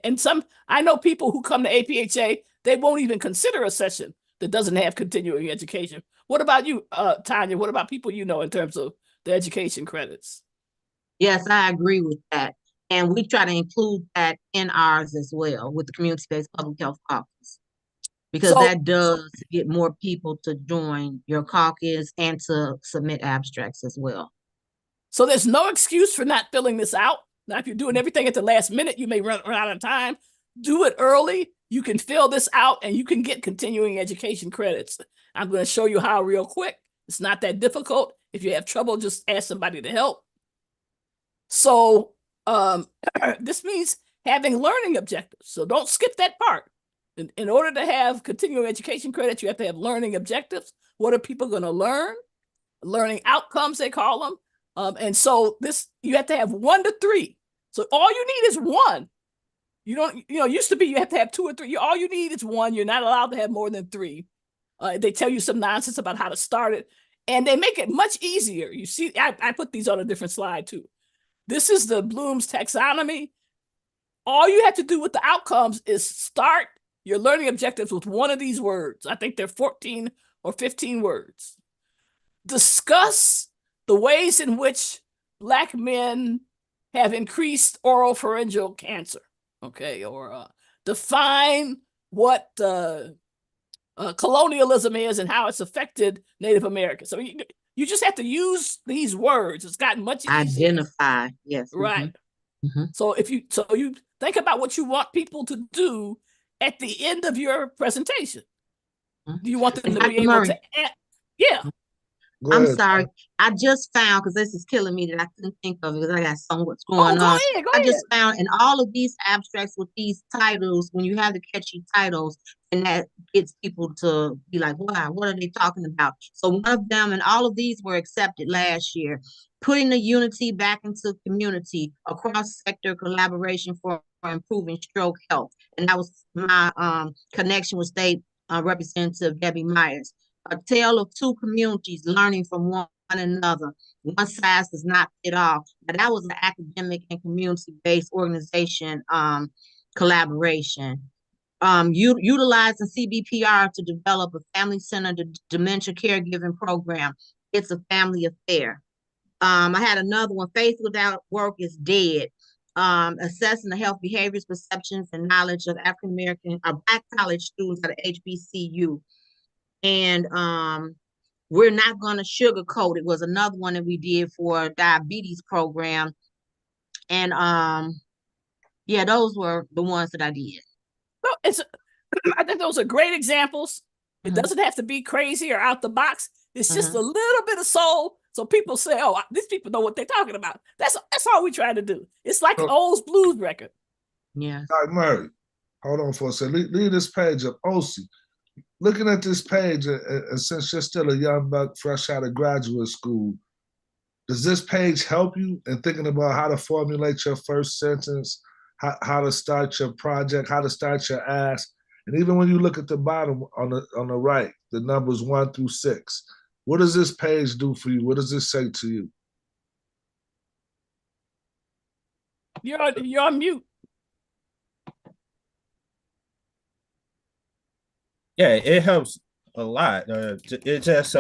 I know people who come to APHA, they won't even consider a session that doesn't have continuing education. What about you, Tanya? What about people you know in terms of the education credits? Yes, I agree with that. And we try to include that in ours as well with the Community-Based Public Health Caucus, because that does get more people to join your caucus and to submit abstracts as well. So there's no excuse for not filling this out. Now, if you're doing everything at the last minute, you may run out of time. Do it early. You can fill this out and you can get continuing education credits. I'm going to show you how real quick. It's not that difficult. If you have trouble, just ask somebody to help. So this means having learning objectives. So don't skip that part. In order to have continuing education credits, you have to have learning objectives. What are people going to learn? Learning outcomes, they call them. And so you have to have 1 to 3. So all you need is 1. You don't, used to be you have to have 2 or 3. All you need is 1. You're not allowed to have more than 3. They tell you some nonsense about how to start it, and they make it much easier. You see, I put these on a different slide too. This is the Bloom's taxonomy. All you have to do with the outcomes is start your learning objectives with one of these words. I think they're 14 or 15 words. Discuss the ways in which Black men have increased oropharyngeal cancer, okay? Or define what colonialism is and how it's affected Native Americans. So you just have to use these words. It's gotten much easier. Identify, yes. Right. Mm-hmm. So you think about what you want people to do at the end of your presentation. Do you want them to be able to? Yeah. I'm sorry. I just found, because this is killing me that I couldn't think of it because I got so much going on. Go ahead. Just found in all of these abstracts with these titles, when you have the catchy titles, and that gets people to be like, wow, what are they talking about? So one of them, and all of these were accepted last year. Putting the unity back into community, across sector collaboration for improving stroke health. And that was my connection with state Representative Debbie Myers. A tale of two communities learning from one another. One size does not fit all. But that was an academic and community-based organization collaboration. Utilizing CBPR to develop a family-centered dementia caregiving program. It's a family affair. I had another one, Faith Without Work is Dead. Assessing the health behaviors, perceptions, and knowledge of African-American or Black college students at HBCU. And we're not going to sugarcoat it was another one that we did for a diabetes program. And yeah, those were the ones that I did. Well, I think those are great examples. It doesn't have to be crazy or out the box. It's just a little bit of soul. So people say, oh, these people know what they're talking about. That's all we try to do. It's like an old blues record. Yeah. Dr. Murray, hold on for a second. Leave this page up. OC, looking at this page, and since you're still a young buck fresh out of graduate school, does this page help you in thinking about how to formulate your first sentence, how to start your project, how to start your ask? And even when you look at the bottom on the right, the numbers 1 through 6, what does this page do for you? What does this say to you? You're on mute. Yeah, it helps a lot. It just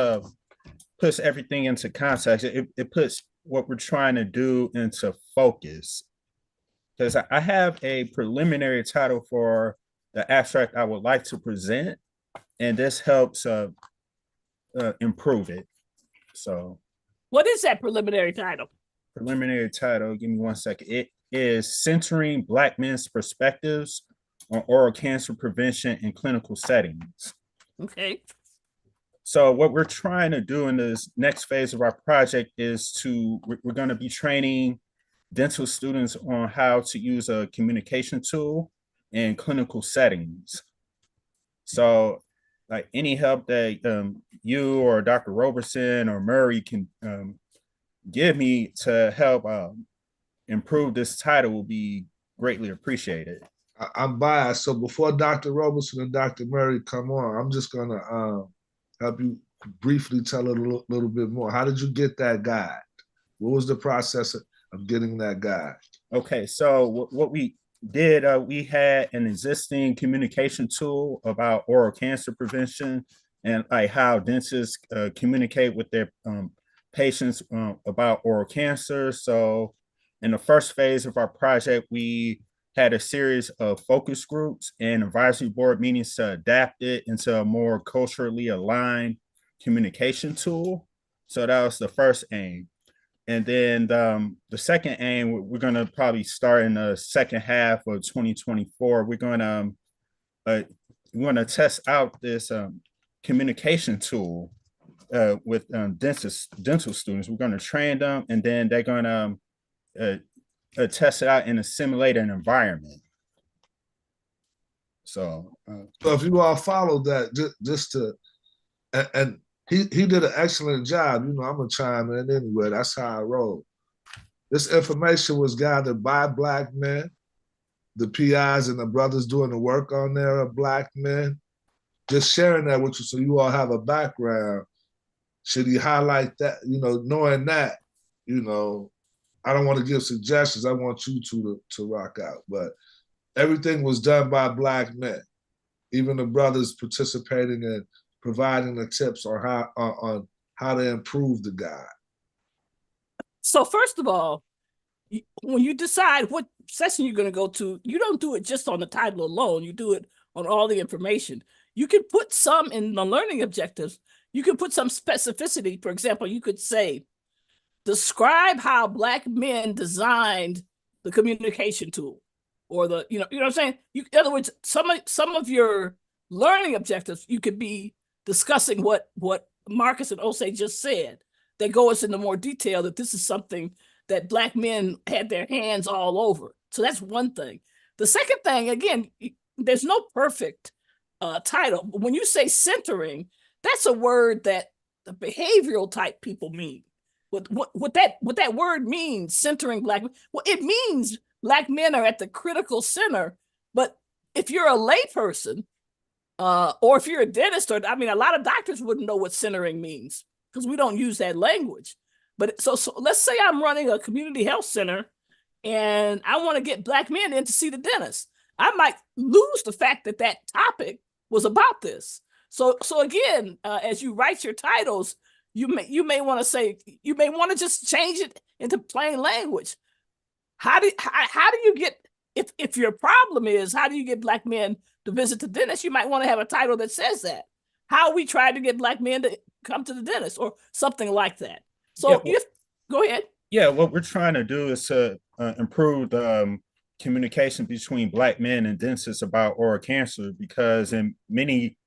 puts everything into context. It puts what we're trying to do into focus. Because I have a preliminary title for the abstract I would like to present, and this helps improve it. So, what is that preliminary title? Preliminary title, give me 1 second. It is Centering Black Men's Perspectives on Oral Cancer Prevention in Clinical Settings. Okay. So what we're trying to do in this next phase of our project is we're going to be training dental students on how to use a communication tool in clinical settings. So like any help that you or Dr. Roberson or Murray can give me to help improve this title will be greatly appreciated. I'm biased, so before Dr. Roberson and Dr. Murray come on, I'm just gonna help you briefly tell it a little bit more. How did you get that guide? What was the process of getting that guide? Okay, so what we did, we had an existing communication tool about oral cancer prevention and like how dentists communicate with their patients about oral cancer. So in the first phase of our project, we had a series of focus groups and advisory board meetings to adapt it into a more culturally aligned communication tool. So that was the first aim. And then the second aim, we're going to probably start in the second half of 2024. We're going to test out this communication tool with dental students. We're going to train them, and then they're going to test it out in a simulated environment. So if you all followed that, and he did an excellent job. You know, I'm gonna chime in anyway. That's how I roll. This information was gathered by Black men. The PIs and the brothers doing the work on there are Black men. Just sharing that with you so you all have a background. Should he highlight that, you know, knowing that, you know, I don't want to give suggestions. I want you to rock out. But everything was done by Black men. Even the brothers participating in providing the tips on how to improve the guide. So first of all, when you decide what session you're going to go to, you don't do it just on the title alone. You do it on all the information. You can put some in the learning objectives. You can put some specificity. For example, you could say, describe how Black men designed the communication tool, or the, you know what I'm saying? In other words, some of your learning objectives, you could be discussing what Marcus and Osei just said. They go us into more detail that this is something that Black men had their hands all over. So that's one thing. The second thing, again, there's no perfect title. When you say centering, that's a word that the behavioral type people mean. What that word means, centering Black men, well, it means Black men are at the critical center. But if you're a lay person, Or if you're a dentist, or I mean, a lot of doctors wouldn't know what centering means because we don't use that language. But so let's say I'm running a community health center and I want to get Black men in to see the dentist. I might lose the fact that that topic was about this. So again, as you write your titles, you may want to say, you may want to just change it into plain language. How do you get, if your problem is how do you get Black men to visit the dentist, you might want to have a title that says that. How we try to get Black men to come to the dentist or something like that. So Yeah, go ahead. Yeah, what we're trying to do is to improve the communication between Black men and dentists about oral cancer, because in many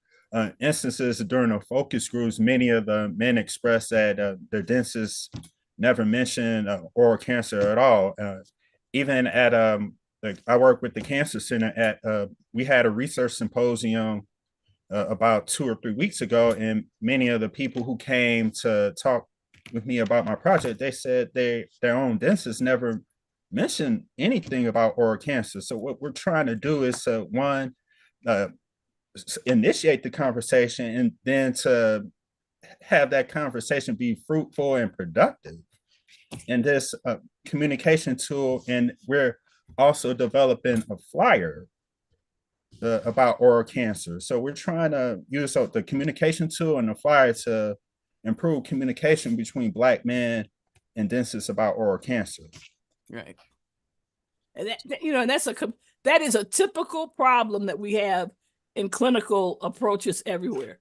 instances during the focus groups, many of the men express that their dentists never mentioned oral cancer at all. Even at I work with the Cancer Center at we had a research symposium about 2 or 3 weeks ago, and many of the people who came to talk with me about my project, they said their own dentist never mentioned anything about oral cancer. So what we're trying to do is one, initiate the conversation, and then to have that conversation be fruitful and productive in this communication tool. And we're also developing a flyer about oral cancer. So we're trying to use the communication tool and the flyer to improve communication between Black men and dentists about oral cancer. Right. And that is a typical problem that we have in clinical approaches everywhere.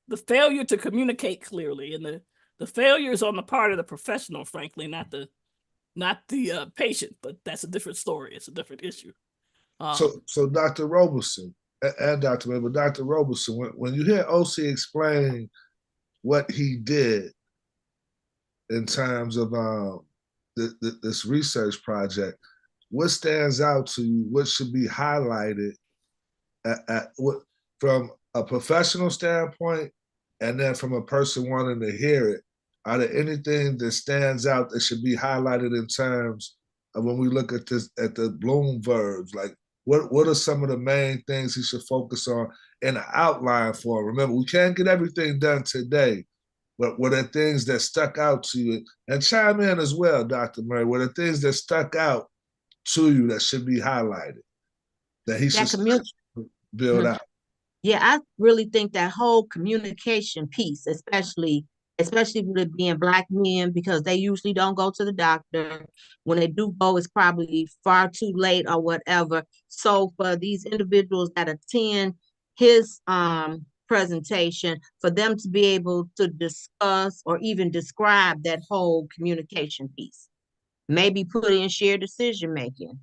The failure to communicate clearly, and the failure is on the part of the professional, frankly, not the patient. But that's a different story. It's a different issue. So Dr. Roberson and Dr. Ray, but Dr. Roberson, when you hear OC explain what he did in terms of this research project, what stands out to you? What should be highlighted from a professional standpoint, and then from a person wanting to hear it? Are there anything that stands out that should be highlighted in terms of when we look at this, at the Bloom verbs? Like, what are some of the main things he should focus on in an outline for him? Remember, we can't get everything done today, but what are things that stuck out to you? And chime in as well, Dr. Murray. What are things that stuck out to you that should be highlighted, that he should build out? Yeah, I really think that whole communication piece, especially with it being Black men, because they usually don't go to the doctor. When they do go, it's probably far too late or whatever. So for these individuals that attend his presentation, for them to be able to discuss or even describe that whole communication piece, maybe put in shared decision making.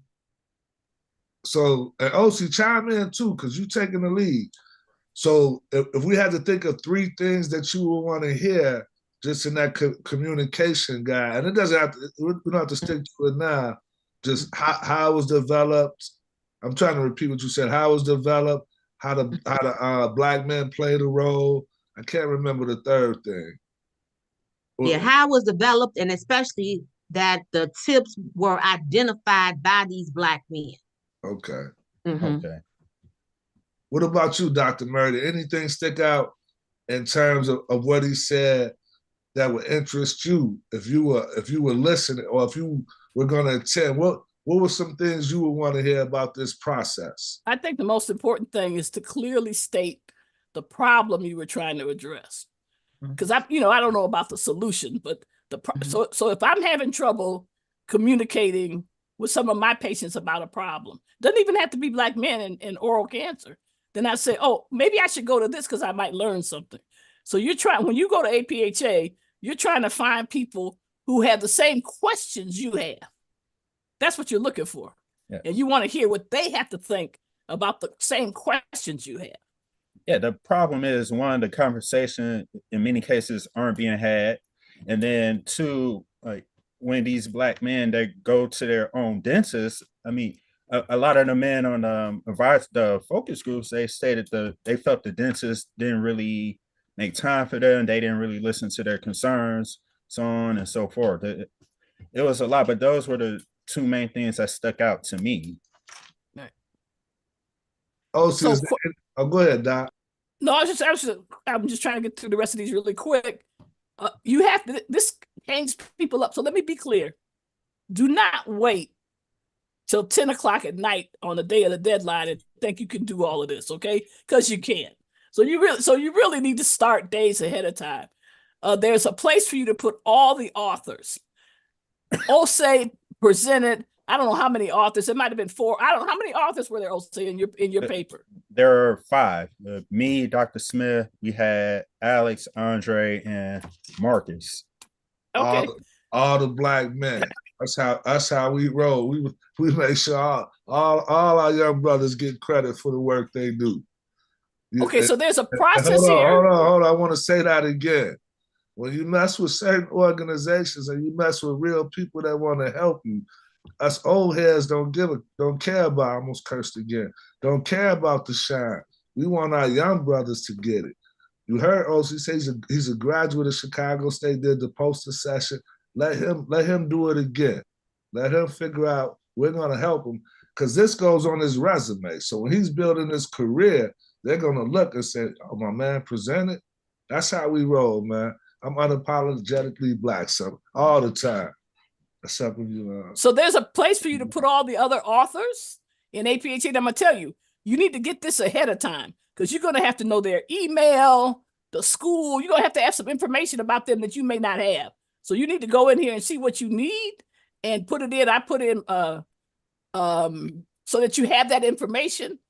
So, and OC, chime in too, because you're taking the lead. So if we had to think of 3 things that you would want to hear just in that communication guide, and it doesn't have to, we don't have to stick to it now, just how it was developed. I'm trying to repeat what you said, how it was developed, how the Black men played a role. I can't remember the third thing. Yeah, how it was developed, and especially that the tips were identified by these Black men. Okay. Mm-hmm. Okay. What about you, Dr. Murray? Did anything stick out in terms of what he said that would interest you if you were listening, or if you were going to attend? What were some things you would want to hear about this process? I think the most important thing is to clearly state the problem you were trying to address. Because I don't know about the solution, but so if I'm having trouble communicating with some of my patients about a problem, doesn't even have to be Black men in oral cancer, then I say, oh, maybe I should go to this because I might learn something. So when you go to APHA, you're trying to find people who have the same questions you have. That's what you're looking for. Yeah. And you want to hear what they have to think about the same questions you have. Yeah, the problem is, one, the conversation in many cases aren't being had. And then 2, like when these Black men, they go to their own dentist, I mean, a lot of the men on the focus groups, they stated they felt the dentist didn't really make time for them. They didn't really listen to their concerns, so on and so forth. It was a lot, but those were the 2 main things that stuck out to me. Oh, Oh, go ahead, Doc. No, I'm just trying to get through the rest of these really quick. You have to, this hangs people up. So let me be clear. Do not wait till 10 o'clock at night on the day of the deadline and think you can do all of this, okay? Because you can't. So you really need to start days ahead of time. There's a place for you to put all the authors. OSE presented, I don't know how many authors, it might have been 4. I don't know how many authors were there, OSE, in your paper. There are 5. Me, Dr. Smith, we had Alex, Andre, and Marcus. Okay. All the black men. That's how we roll. We make sure all our young brothers get credit for the work they do. Okay, so there's a process here. Hold on. I want to say that again. When you mess with certain organizations and you mess with real people that want to help you, us old heads don't care about, I almost cursed again, don't care about the shine. We want our young brothers to get it. You heard OC say he's a graduate of Chicago State, did the poster session. Let him do it again. Let him figure out, we're gonna help him, because this goes on his resume. So when he's building his career, they're gonna look and say, oh, my man presented. That's how we roll, man. I'm unapologetically black, so all the time. So there's a place for you to put all the other authors in APHA. I'm gonna tell you, you need to get this ahead of time, because you're gonna have to know their email, the school. You're gonna have some information about them that you may not have. So you need to go in here and see what you need and put it in. I put in so that you have that information.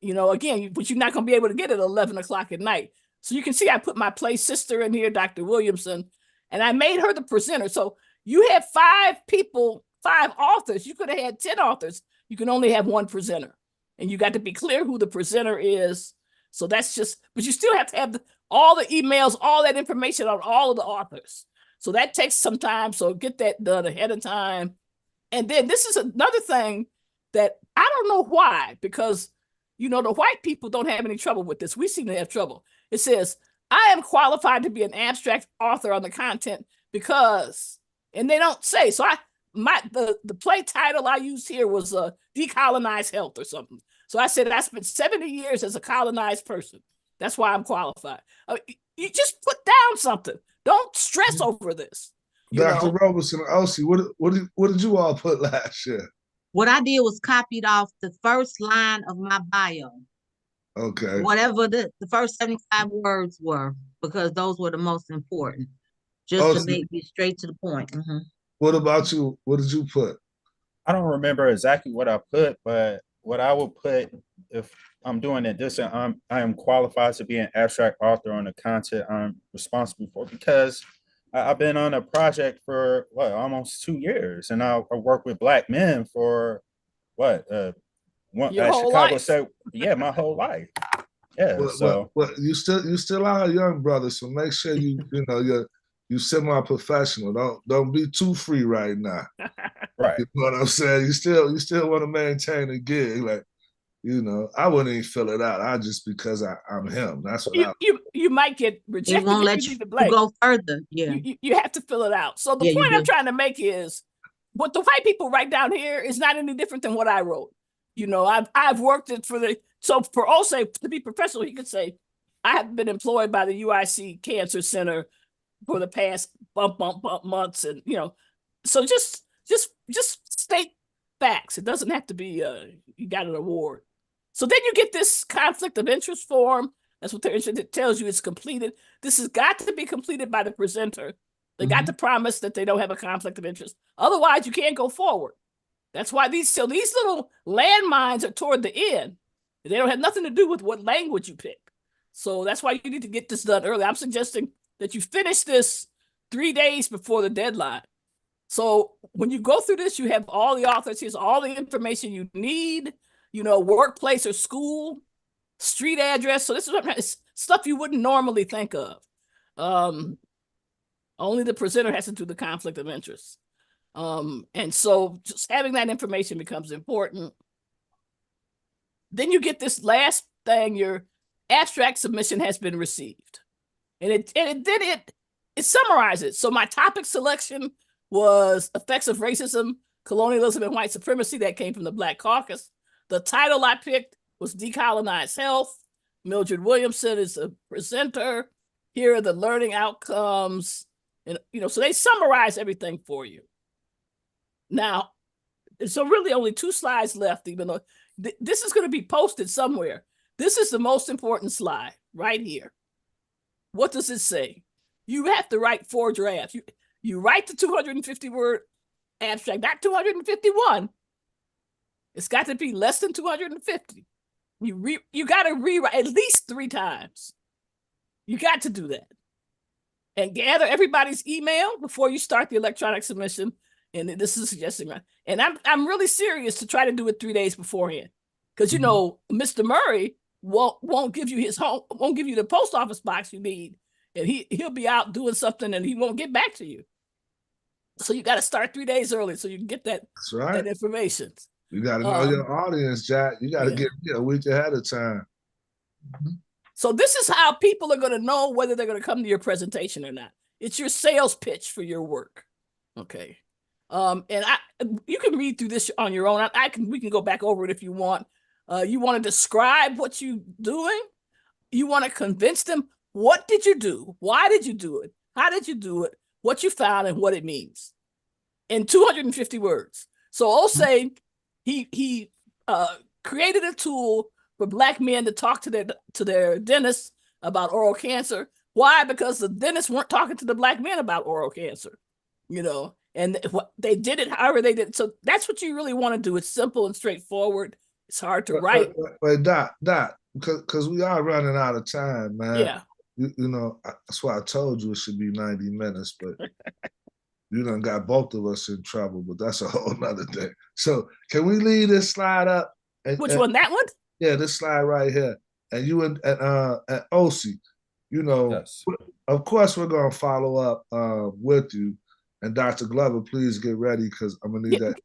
You know, again, but you're not gonna be able to get it at 11 o'clock at night. So you can see I put my play sister in here, Dr. Williamson, and I made her the presenter. So you have 5 people, 5 authors. You could have had 10 authors. You can only have 1 presenter. And you got to be clear who the presenter is. So that's just, but you still have to have all the emails, all that information on all of the authors. So that takes some time. So get that done ahead of time. And then this is another thing that I don't know why, because, you know, the white people don't have any trouble with this. We seem to have trouble. It says, I am qualified to be an abstract author on the content because, and they don't say, so the play title I used here was Decolonize Health or something. So I said, I spent 70 years as a colonized person. That's why I'm qualified. You just put down something. Don't stress over this. Dr. Robertson and Elsie, what did you all put last year? What I did was copied off the first line of my bio. Okay. Whatever the first 75 words were, because those were the most important. Just to make it straight to the point. Mm-hmm. What about you? What did you put? I don't remember exactly what I put, but what I would put if I'm doing it this, I am qualified to be an abstract author on the content I'm responsible for, because I've been on a project for almost 2 years, and I work with black men for Chicago State. Yeah, my whole life. Yeah. Well, you still are a young brother, so make sure you semi-professional. Don't be too free right now. Right. You know what I'm saying? You still want to maintain a gig. Like, I wouldn't even fill it out. Because I'm him. That's what you might get rejected. They won't let you go further. Yeah. You have to fill it out. So the point I'm trying to make is what the white people write down here is not any different than what I wrote. I've worked it for OSE, to be professional, he could say, I have been employed by the UIC Cancer Center for the past bump months. And, so just state facts. It doesn't have to be, you got an award. So then you get this conflict of interest form. That's what it tells you it's completed. This has got to be completed by the presenter. They got to promise that they don't have a conflict of interest. Otherwise, you can't go forward. That's why these little landmines are toward the end. They don't have nothing to do with what language you pick. So that's why you need to get this done early. I'm suggesting that you finish this 3 days before the deadline. So when you go through this, you have all the authors. Here's all the information you need, workplace or school, street address. So this is stuff you wouldn't normally think of. Only the presenter has to do the conflict of interest. And so just having that information becomes important. Then you get this last thing, your abstract submission has been received. And it summarizes. So my topic selection was effects of racism, colonialism, and white supremacy. That came from the Black Caucus. The title I picked was Decolonize Health. Mildred Williamson is the presenter. Here are the learning outcomes. And, so they summarize everything for you. Now, so really only 2 slides left, even though this is going to be posted somewhere. This is the most important slide right here. What does it say? You have to write 4 drafts. You write the 250-word abstract, not 251. It's got to be less than 250. You got to rewrite at least 3 times. You got to do that. And gather everybody's email before you start the electronic submission. And this is suggesting, right? And I'm really serious to try to do it 3 days beforehand. Because Mr. Murray won't give you won't give you the post office box you need. And he'll be out doing something and he won't get back to you. So you got to start 3 days early so you can get that, That's right. that information. You got to know your audience, Jack. You got to get a week ahead of time. So this is how people are going to know whether they're going to come to your presentation or not. It's your sales pitch for your work. Okay. And you can read through this on your own. We can go back over it if you want. You want to describe what you're doing. You want to convince them. What did you do? Why did you do it? How did you do it? What you found and what it means in 250 words. So I'll say he created a tool for Black men to talk to their dentists about oral cancer. Why? Because the dentists weren't talking to the Black men about oral cancer, and they did it however they did it. So that's what you really want to do. It's simple and straightforward. It's hard to write. But Doc, because we are running out of time, man. Yeah. That's why I told you it should be 90 minutes, but you done got both of us in trouble, but that's a whole nother thing. So can we leave this slide up? Which one, that one? Yeah, this slide right here. And you and OC, Yes. Of course we're going to follow up with you. And Dr. Glover, please get ready because I'm going to need that.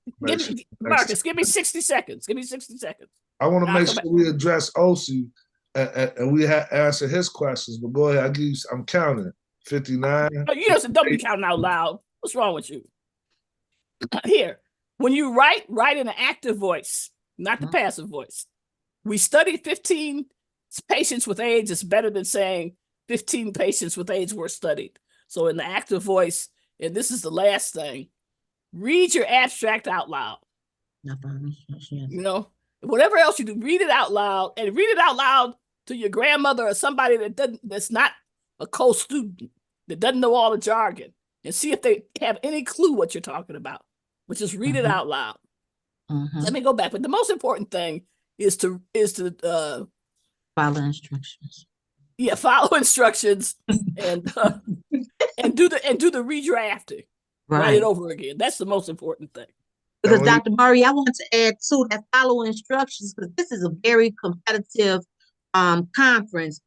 Marcus, give me 60 seconds. Give me 60 seconds. I want to make sure we address OC and we answer his questions. But go ahead. I'm counting. 59. Don't be counting out loud. What's wrong with you? Here, when you write in an active voice, not the passive voice. We studied 15 patients with AIDS. It's better than saying 15 patients with AIDS were studied. So in the active voice, and this is the last thing, read your abstract out loud. Whatever else you do, read it out loud, and read it out loud to your grandmother or somebody that's not a co-student, that doesn't know all the jargon, and see if they have any clue what you're talking about, but just read it out loud. Let me go back. But the most important thing is to follow instructions. Yeah, follow instructions and do the redrafting. Right. Write it over again. That's the most important thing. Because Dr. Murray, I want to add to that, follow instructions, because this is a very competitive conference.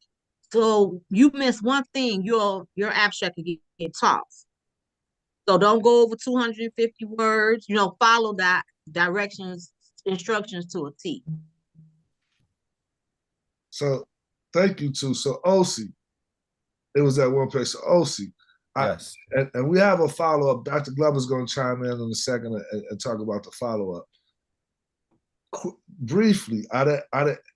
So you miss one thing, your abstract can get tossed. So don't go over 250 words. Follow that instructions to a T. So thank you too. So OC, it was that one place. So OC, yes. And we have a follow-up. Dr. Glover's going to chime in a second and talk about the follow-up. Briefly,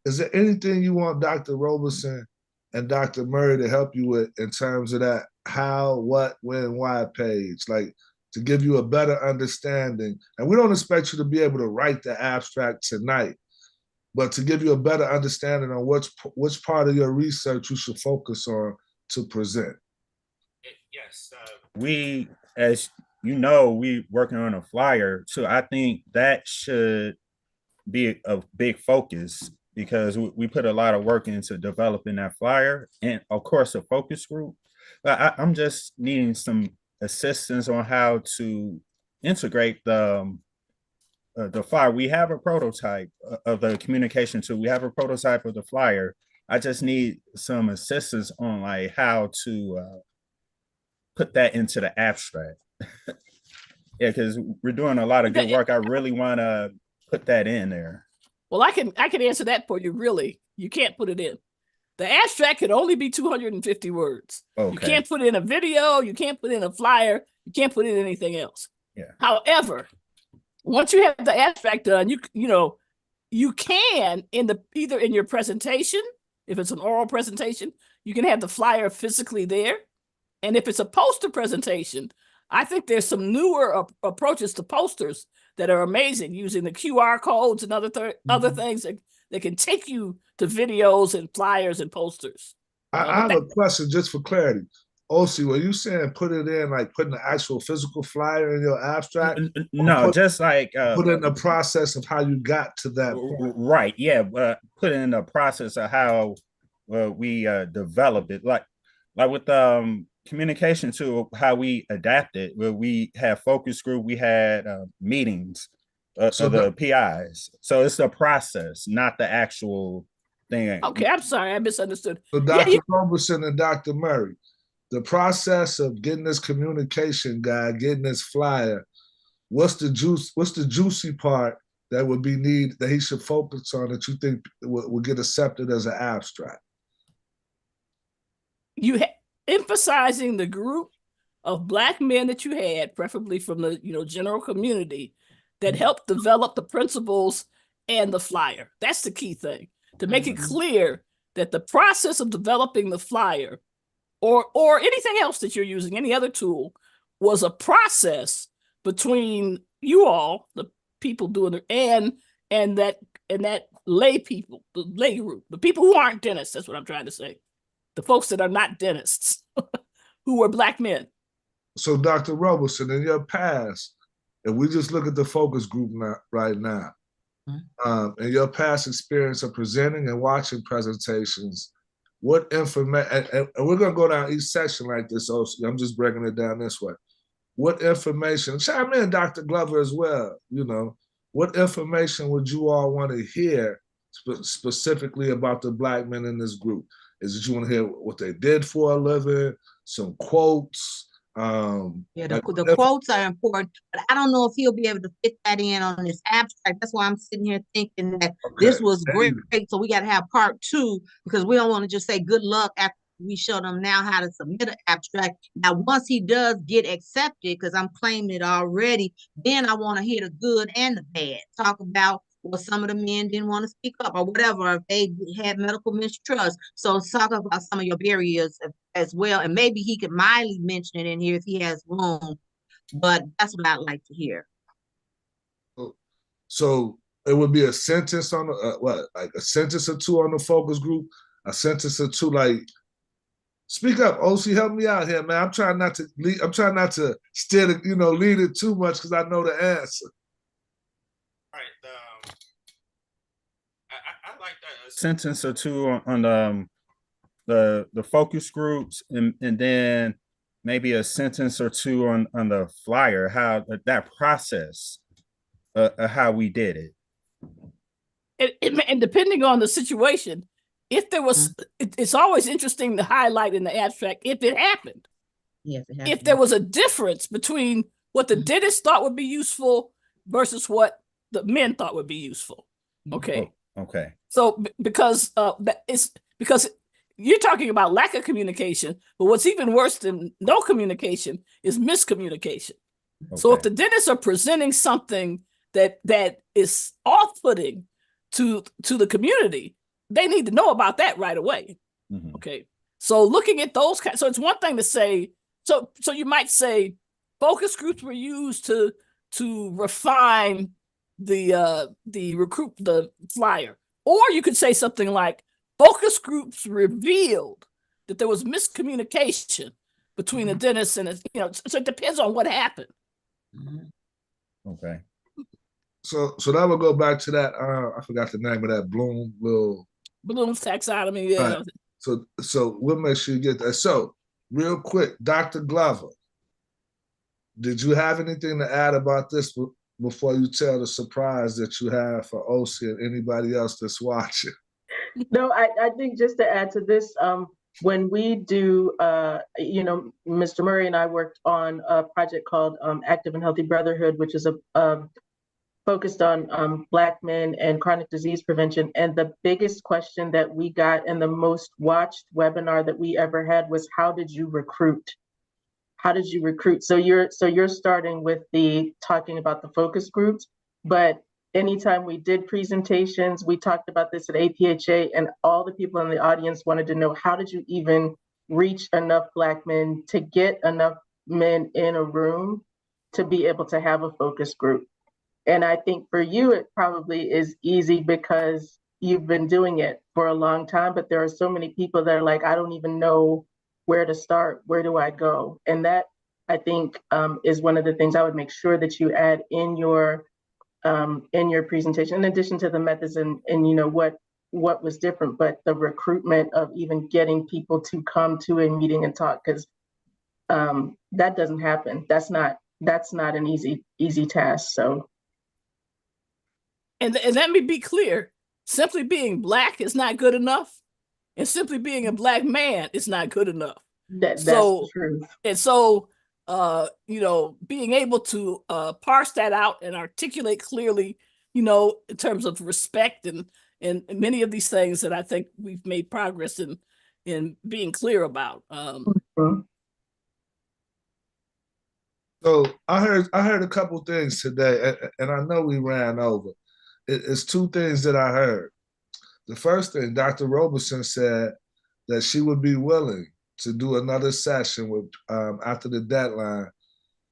is there anything you want Dr. Roberson and Dr. Murray to help you with in terms of that how, what, when, why page, like to give you a better understanding? And we don't expect you to be able to write the abstract tonight, but to give you a better understanding on which part of your research you should focus on to present. Yes, we, as you know, we working on a flyer, so I think that should be a big focus because we put a lot of work into developing that flyer and of course a focus group. But I'm just needing some assistance on how to integrate the flyer. We have a prototype of the communication tool. We have a prototype of the flyer. I just need some assistance on like how to put that into the abstract. Yeah, because we're doing a lot of good work. I really want to put that in there. Well, I can answer that for you. Really, you can't put it in. The abstract can only be 250 words. Okay. You can't put in a video. You can't put in a flyer. You can't put in anything else. Yeah. However, once you have the abstract done, you can either in your presentation If it's an oral presentation, you can have the flyer physically there. And if it's a poster presentation, I think there's some newer approaches to posters that are amazing, using the QR codes and other things that can take you to videos and flyers and posters. I have a question just for clarity. OC, were you saying put it in, like putting the actual physical flyer in your abstract? No, just like put in the process of how you got to that point. Right, yeah, put in the process of how we developed it, like with communication to how we adapted, where we had focus group, we had meetings so the PIs. So it's the process, not the actual thing. Okay, I'm sorry, I misunderstood. So Dr. Roberson and Dr. Murray, the process of getting this communication guide, getting this flyer, what's the juicy part that would be that he should focus on that you think will get accepted as an abstract? You emphasizing the group of Black men that you had, preferably from the general community, that helped develop the principles and the flyer. That's the key thing, to make it clear that the process of developing the flyer or anything else that you're using, any other tool, was a process between you all, the people doing it, and that lay people, the lay group, the people who aren't dentists. That's what I'm trying to say. The folks that are not dentists, who were Black men. So Dr. Roberson, in your past, if we just look at the focus group right now, in your past experience of presenting and watching presentations, what information, and we're gonna go down each section like this, so I'm just breaking it down this way. What information, chime in Dr. Glover as well, what information would you all want to hear specifically about the Black men in this group? Is it you want to hear what they did for a living, some quotes? The quotes are important, but I don't know if he'll be able to fit that in on this abstract. That's why I'm sitting here thinking that this was great. So we got to have part 2, because we don't want to just say good luck after we show them now how to submit an abstract. Now, once he does get accepted, because I'm claiming it already, then I want to hear the good and the bad. Talk about some of the men didn't want to speak up or whatever, if they had medical mistrust. So talk about some of your barriers as well. And maybe he could mildly mention it in here if he has room, but that's what I'd like to hear. So it would be a sentence on like a sentence or two on the focus group, a sentence or two, like, speak up, OC, help me out here, man. I'm trying not to steer lead it too much because I know the answer. All right. I like that, a sentence or two on the focus groups, and then maybe a sentence or two on the flyer, how that process, how we did it. And depending on the situation, if there was, it's always interesting to highlight in the abstract if it happened. Yes, it happened. If there was a difference between what the dentist thought would be useful versus what the men thought would be useful. Okay. Okay. So because because you're talking about lack of communication, but what's even worse than no communication is miscommunication. Okay. So if the dentists are presenting something that is off-putting to the community, they need to know about that right away. Mm-hmm. Okay. So looking at those so it's one thing to say, so you might say focus groups were used to refine the flyer. Or you could say something like focus groups revealed that there was miscommunication between the dentist and so it depends on what happened. Okay. So that would go back to that, I forgot the name of that Bloom's taxonomy. Yeah. Right. So we'll make sure you get that. So real quick, Dr. Glover, did you have anything to add about this before you tell the surprise that you have for OC and anybody else that's watching? No, I think just to add to this, when we do, Mr. Murray and I worked on a project called Active and Healthy Brotherhood, which is focused on Black men and chronic disease prevention. And the biggest question that we got and the most watched webinar that we ever had was, how did you recruit? How did you recruit? So you're starting with talking about the focus groups, but anytime we did presentations, we talked about this at APHA, and all the people in the audience wanted to know, how did you even reach enough Black men to get enough men in a room to be able to have a focus group? And I think for you, it probably is easy because you've been doing it for a long time, but there are so many people that are like, I don't even know where to start. Where do I go? And that, I think, is one of the things I would make sure that you add in your presentation, in addition to the methods and you know what was different, but the recruitment of even getting people to come to a meeting and talk, because that doesn't happen. That's not an easy task. So, and let me be clear: simply being Black is not good enough, and simply being a Black man is not good enough. that's the truth. And so, you know, being able to parse that out and articulate clearly, you know, in terms of respect and many of these things that I think we've made progress in being clear about. So I heard a couple things today, and I know we ran over. It's two things that I heard. The first thing, Dr. Roberson said that she would be willing to do another session with after the deadline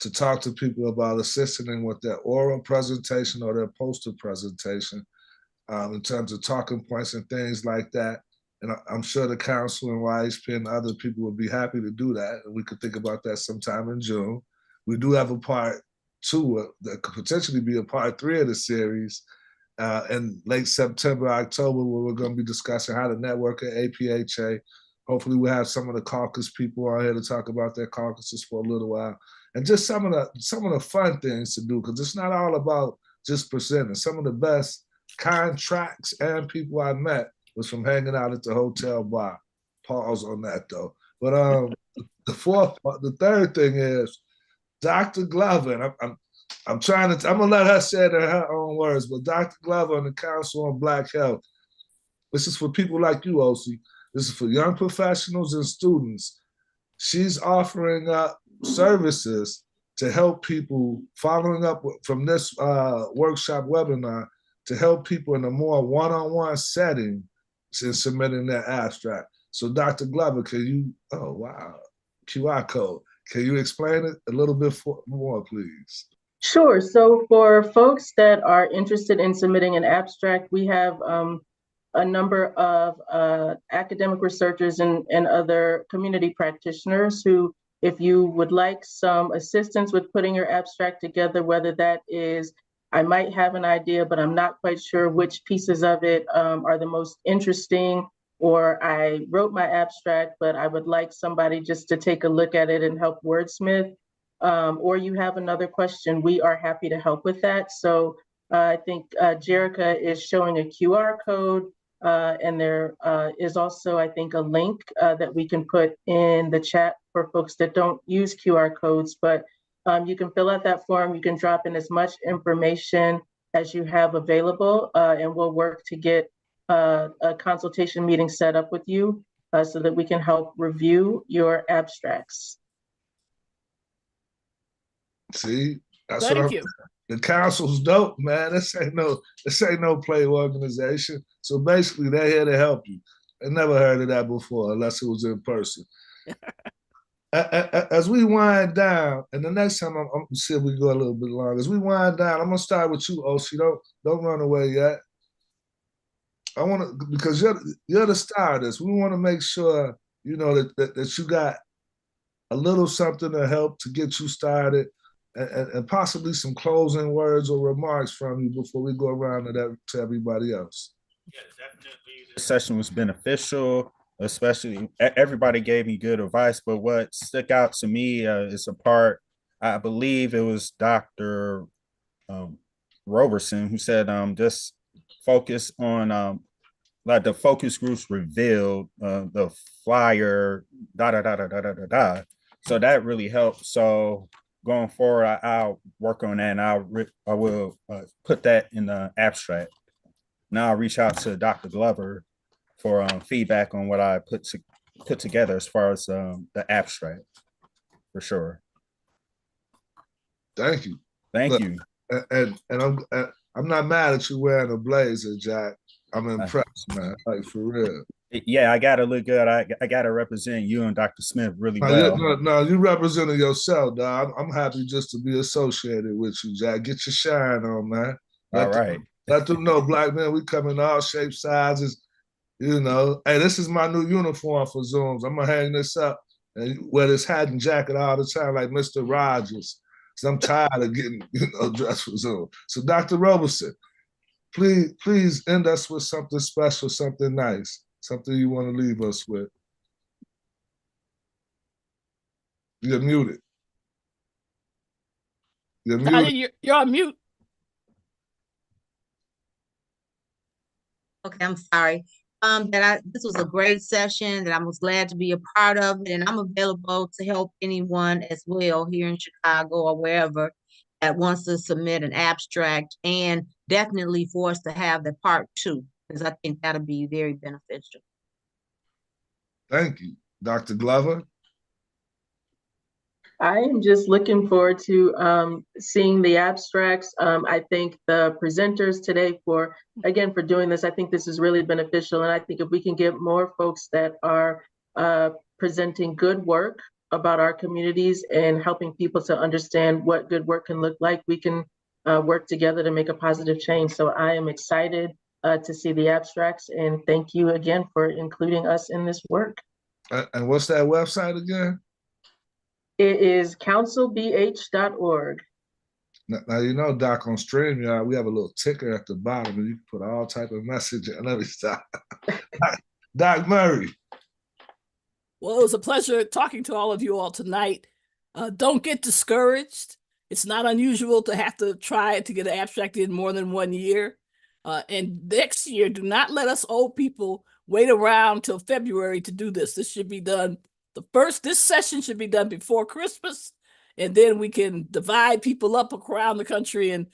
to talk to people about assisting with their oral presentation or their poster presentation in terms of talking points and things like that. And I'm sure the council and YHP and other people would be happy to do that. And we could think about that sometime in June. We do have a part 2 that could potentially be a part 3 of the series in late September, October, where we're going to be discussing how to network at APHA. Hopefully we'll have some of the caucus people on here to talk about their caucuses for a little while. And just some of the fun things to do, because it's not all about just presenting. Some of the best contracts and people I met was from hanging out at the hotel bar. Pause on that though. But the third thing is Dr. Glover, and I'm gonna let her say it in her own words, but Dr. Glover and the Council on Black Health, this is for people like you, Osi. This is for young professionals and students. She's offering up services to help people, following up from this workshop webinar, to help people in a more one-on-one setting in submitting their abstract. So Dr. Glover, can you, oh wow, QR code. Can you explain it a little bit more, please? Sure. So for folks that are interested in submitting an abstract, we have a number of academic researchers and other community practitioners who, if you would like some assistance with putting your abstract together, whether that is, I might have an idea, but I'm not quite sure which pieces of it are the most interesting, or I wrote my abstract, but I would like somebody just to take a look at it and help wordsmith, or you have another question, we are happy to help with that. So I think Jerica is showing a QR code, and there is also, I think, a link that we can put in the chat for folks that don't use QR codes, but you can fill out that form, you can drop in as much information as you have available, and we'll work to get a consultation meeting set up with you so that we can help review your abstracts. See, that's Thank what you. The council's dope, man. This ain't no play organization. So basically, they're here to help you. I never heard of that before, unless it was in person. As we wind down, and the next time I'm gonna see if we go a little bit longer. As we wind down, I'm gonna start with you, Osi. Don't run away yet. I want to, because you're the star of this. We want to make sure you know that you got a little something to help to get you started, and possibly some closing words or remarks from you before we go around to everybody else. Yeah, definitely. This session was beneficial, especially everybody gave me good advice, but what stuck out to me is a part, I believe it was Dr. Roberson, who said just focus on like the focus groups revealed the flyer, So that really helped. So going forward, I'll work on that, and I will put that in the abstract. Now I'll reach out to Dr. Glover for feedback on what I put together as far as the abstract, for sure. Thank you. Thank you. And I'm not mad at you wearing a blazer, Jack. I'm impressed, man. Like, for real. Yeah, I gotta look good. I gotta represent you and Dr. Smith really No, well. you representing yourself, dog. I'm happy just to be associated with you, Jack. Get your shine on, man. All right. Let them know, black men, we come in all shapes, sizes. You know, hey, this is my new uniform for Zooms. I'm gonna hang this up and wear this hat and jacket all the time, like Mr. Rogers. So I'm tired of getting, dressed for Zoom. So, Dr. Roberson, please end us with something special, something nice, something you want to leave us with. You're muted. You're muted. You're on mute. Okay, I'm sorry. This was a great session that I was glad to be a part of it, and I'm available to help anyone as well here in Chicago or wherever that wants to submit an abstract, and definitely for us to have the part 2, because I think that'll be very beneficial. Thank you. Dr. Glover? I am just looking forward to seeing the abstracts. I thank the presenters today for doing this. I think this is really beneficial. And I think if we can get more folks that are presenting good work about our communities and helping people to understand what good work can look like, we can work together to make a positive change. So I am excited to see the abstracts, and thank you again for including us in this work. And what's that website again? It is councilbh.org. Now, you know, Doc, on StreamYard, we have a little ticker at the bottom, and you can put all type of message and every stuff. Doc Murray. Well, it was a pleasure talking to all of you all tonight. Don't get discouraged. It's not unusual to have to try to get an abstract in more than 1 year. And next year, do not let us old people wait around till February to do this. This should be done. This session should be done before Christmas, and then we can divide people up around the country and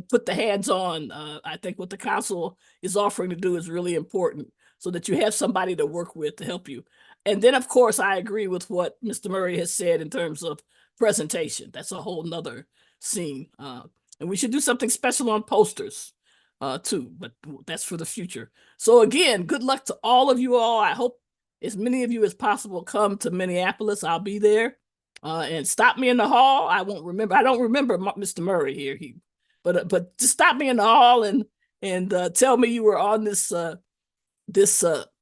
put the hands on. I think what the council is offering to do is really important, so that you have somebody to work with to help you. And then, of course, I agree with what Mr. Murray has said in terms of presentation. That's a whole nother scene. And we should do something special on posters too, but that's for the future. So again, good luck to all of you all. I hope as many of you as possible come to Minneapolis. I'll be there. And stop me in the hall. I don't remember Mr. Murray here. But just stop me in the hall and tell me you were on this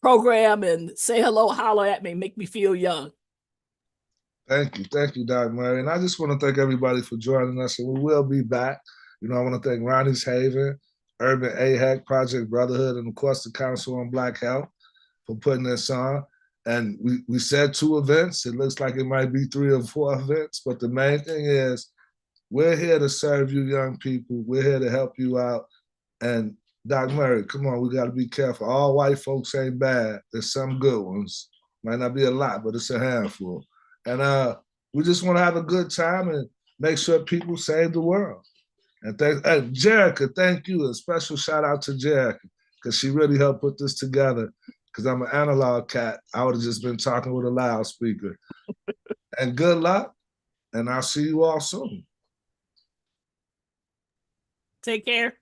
program and say hello, holler at me, make me feel young. Thank you, Dr. Murray. And I just want to thank everybody for joining us, and we will be back. I want to thank Ronnie's Haven, Urban AHAC, Project Brotherhood, and of course the Council on Black Health for putting this on. And we said 2 events. It looks like it might be 3 or 4 events, but the main thing is we're here to serve you young people. We're here to help you out. And Doc Murray, come on, we got to be careful. All white folks ain't bad. There's some good ones. Might not be a lot, but it's a handful. And we just want to have a good time and make sure people save the world. And Jerica, thank you. A special shout out to Jerica, because she really helped put this together. Because I'm an analog cat. I would have just been talking with a loudspeaker. And good luck. And I'll see you all soon. Take care.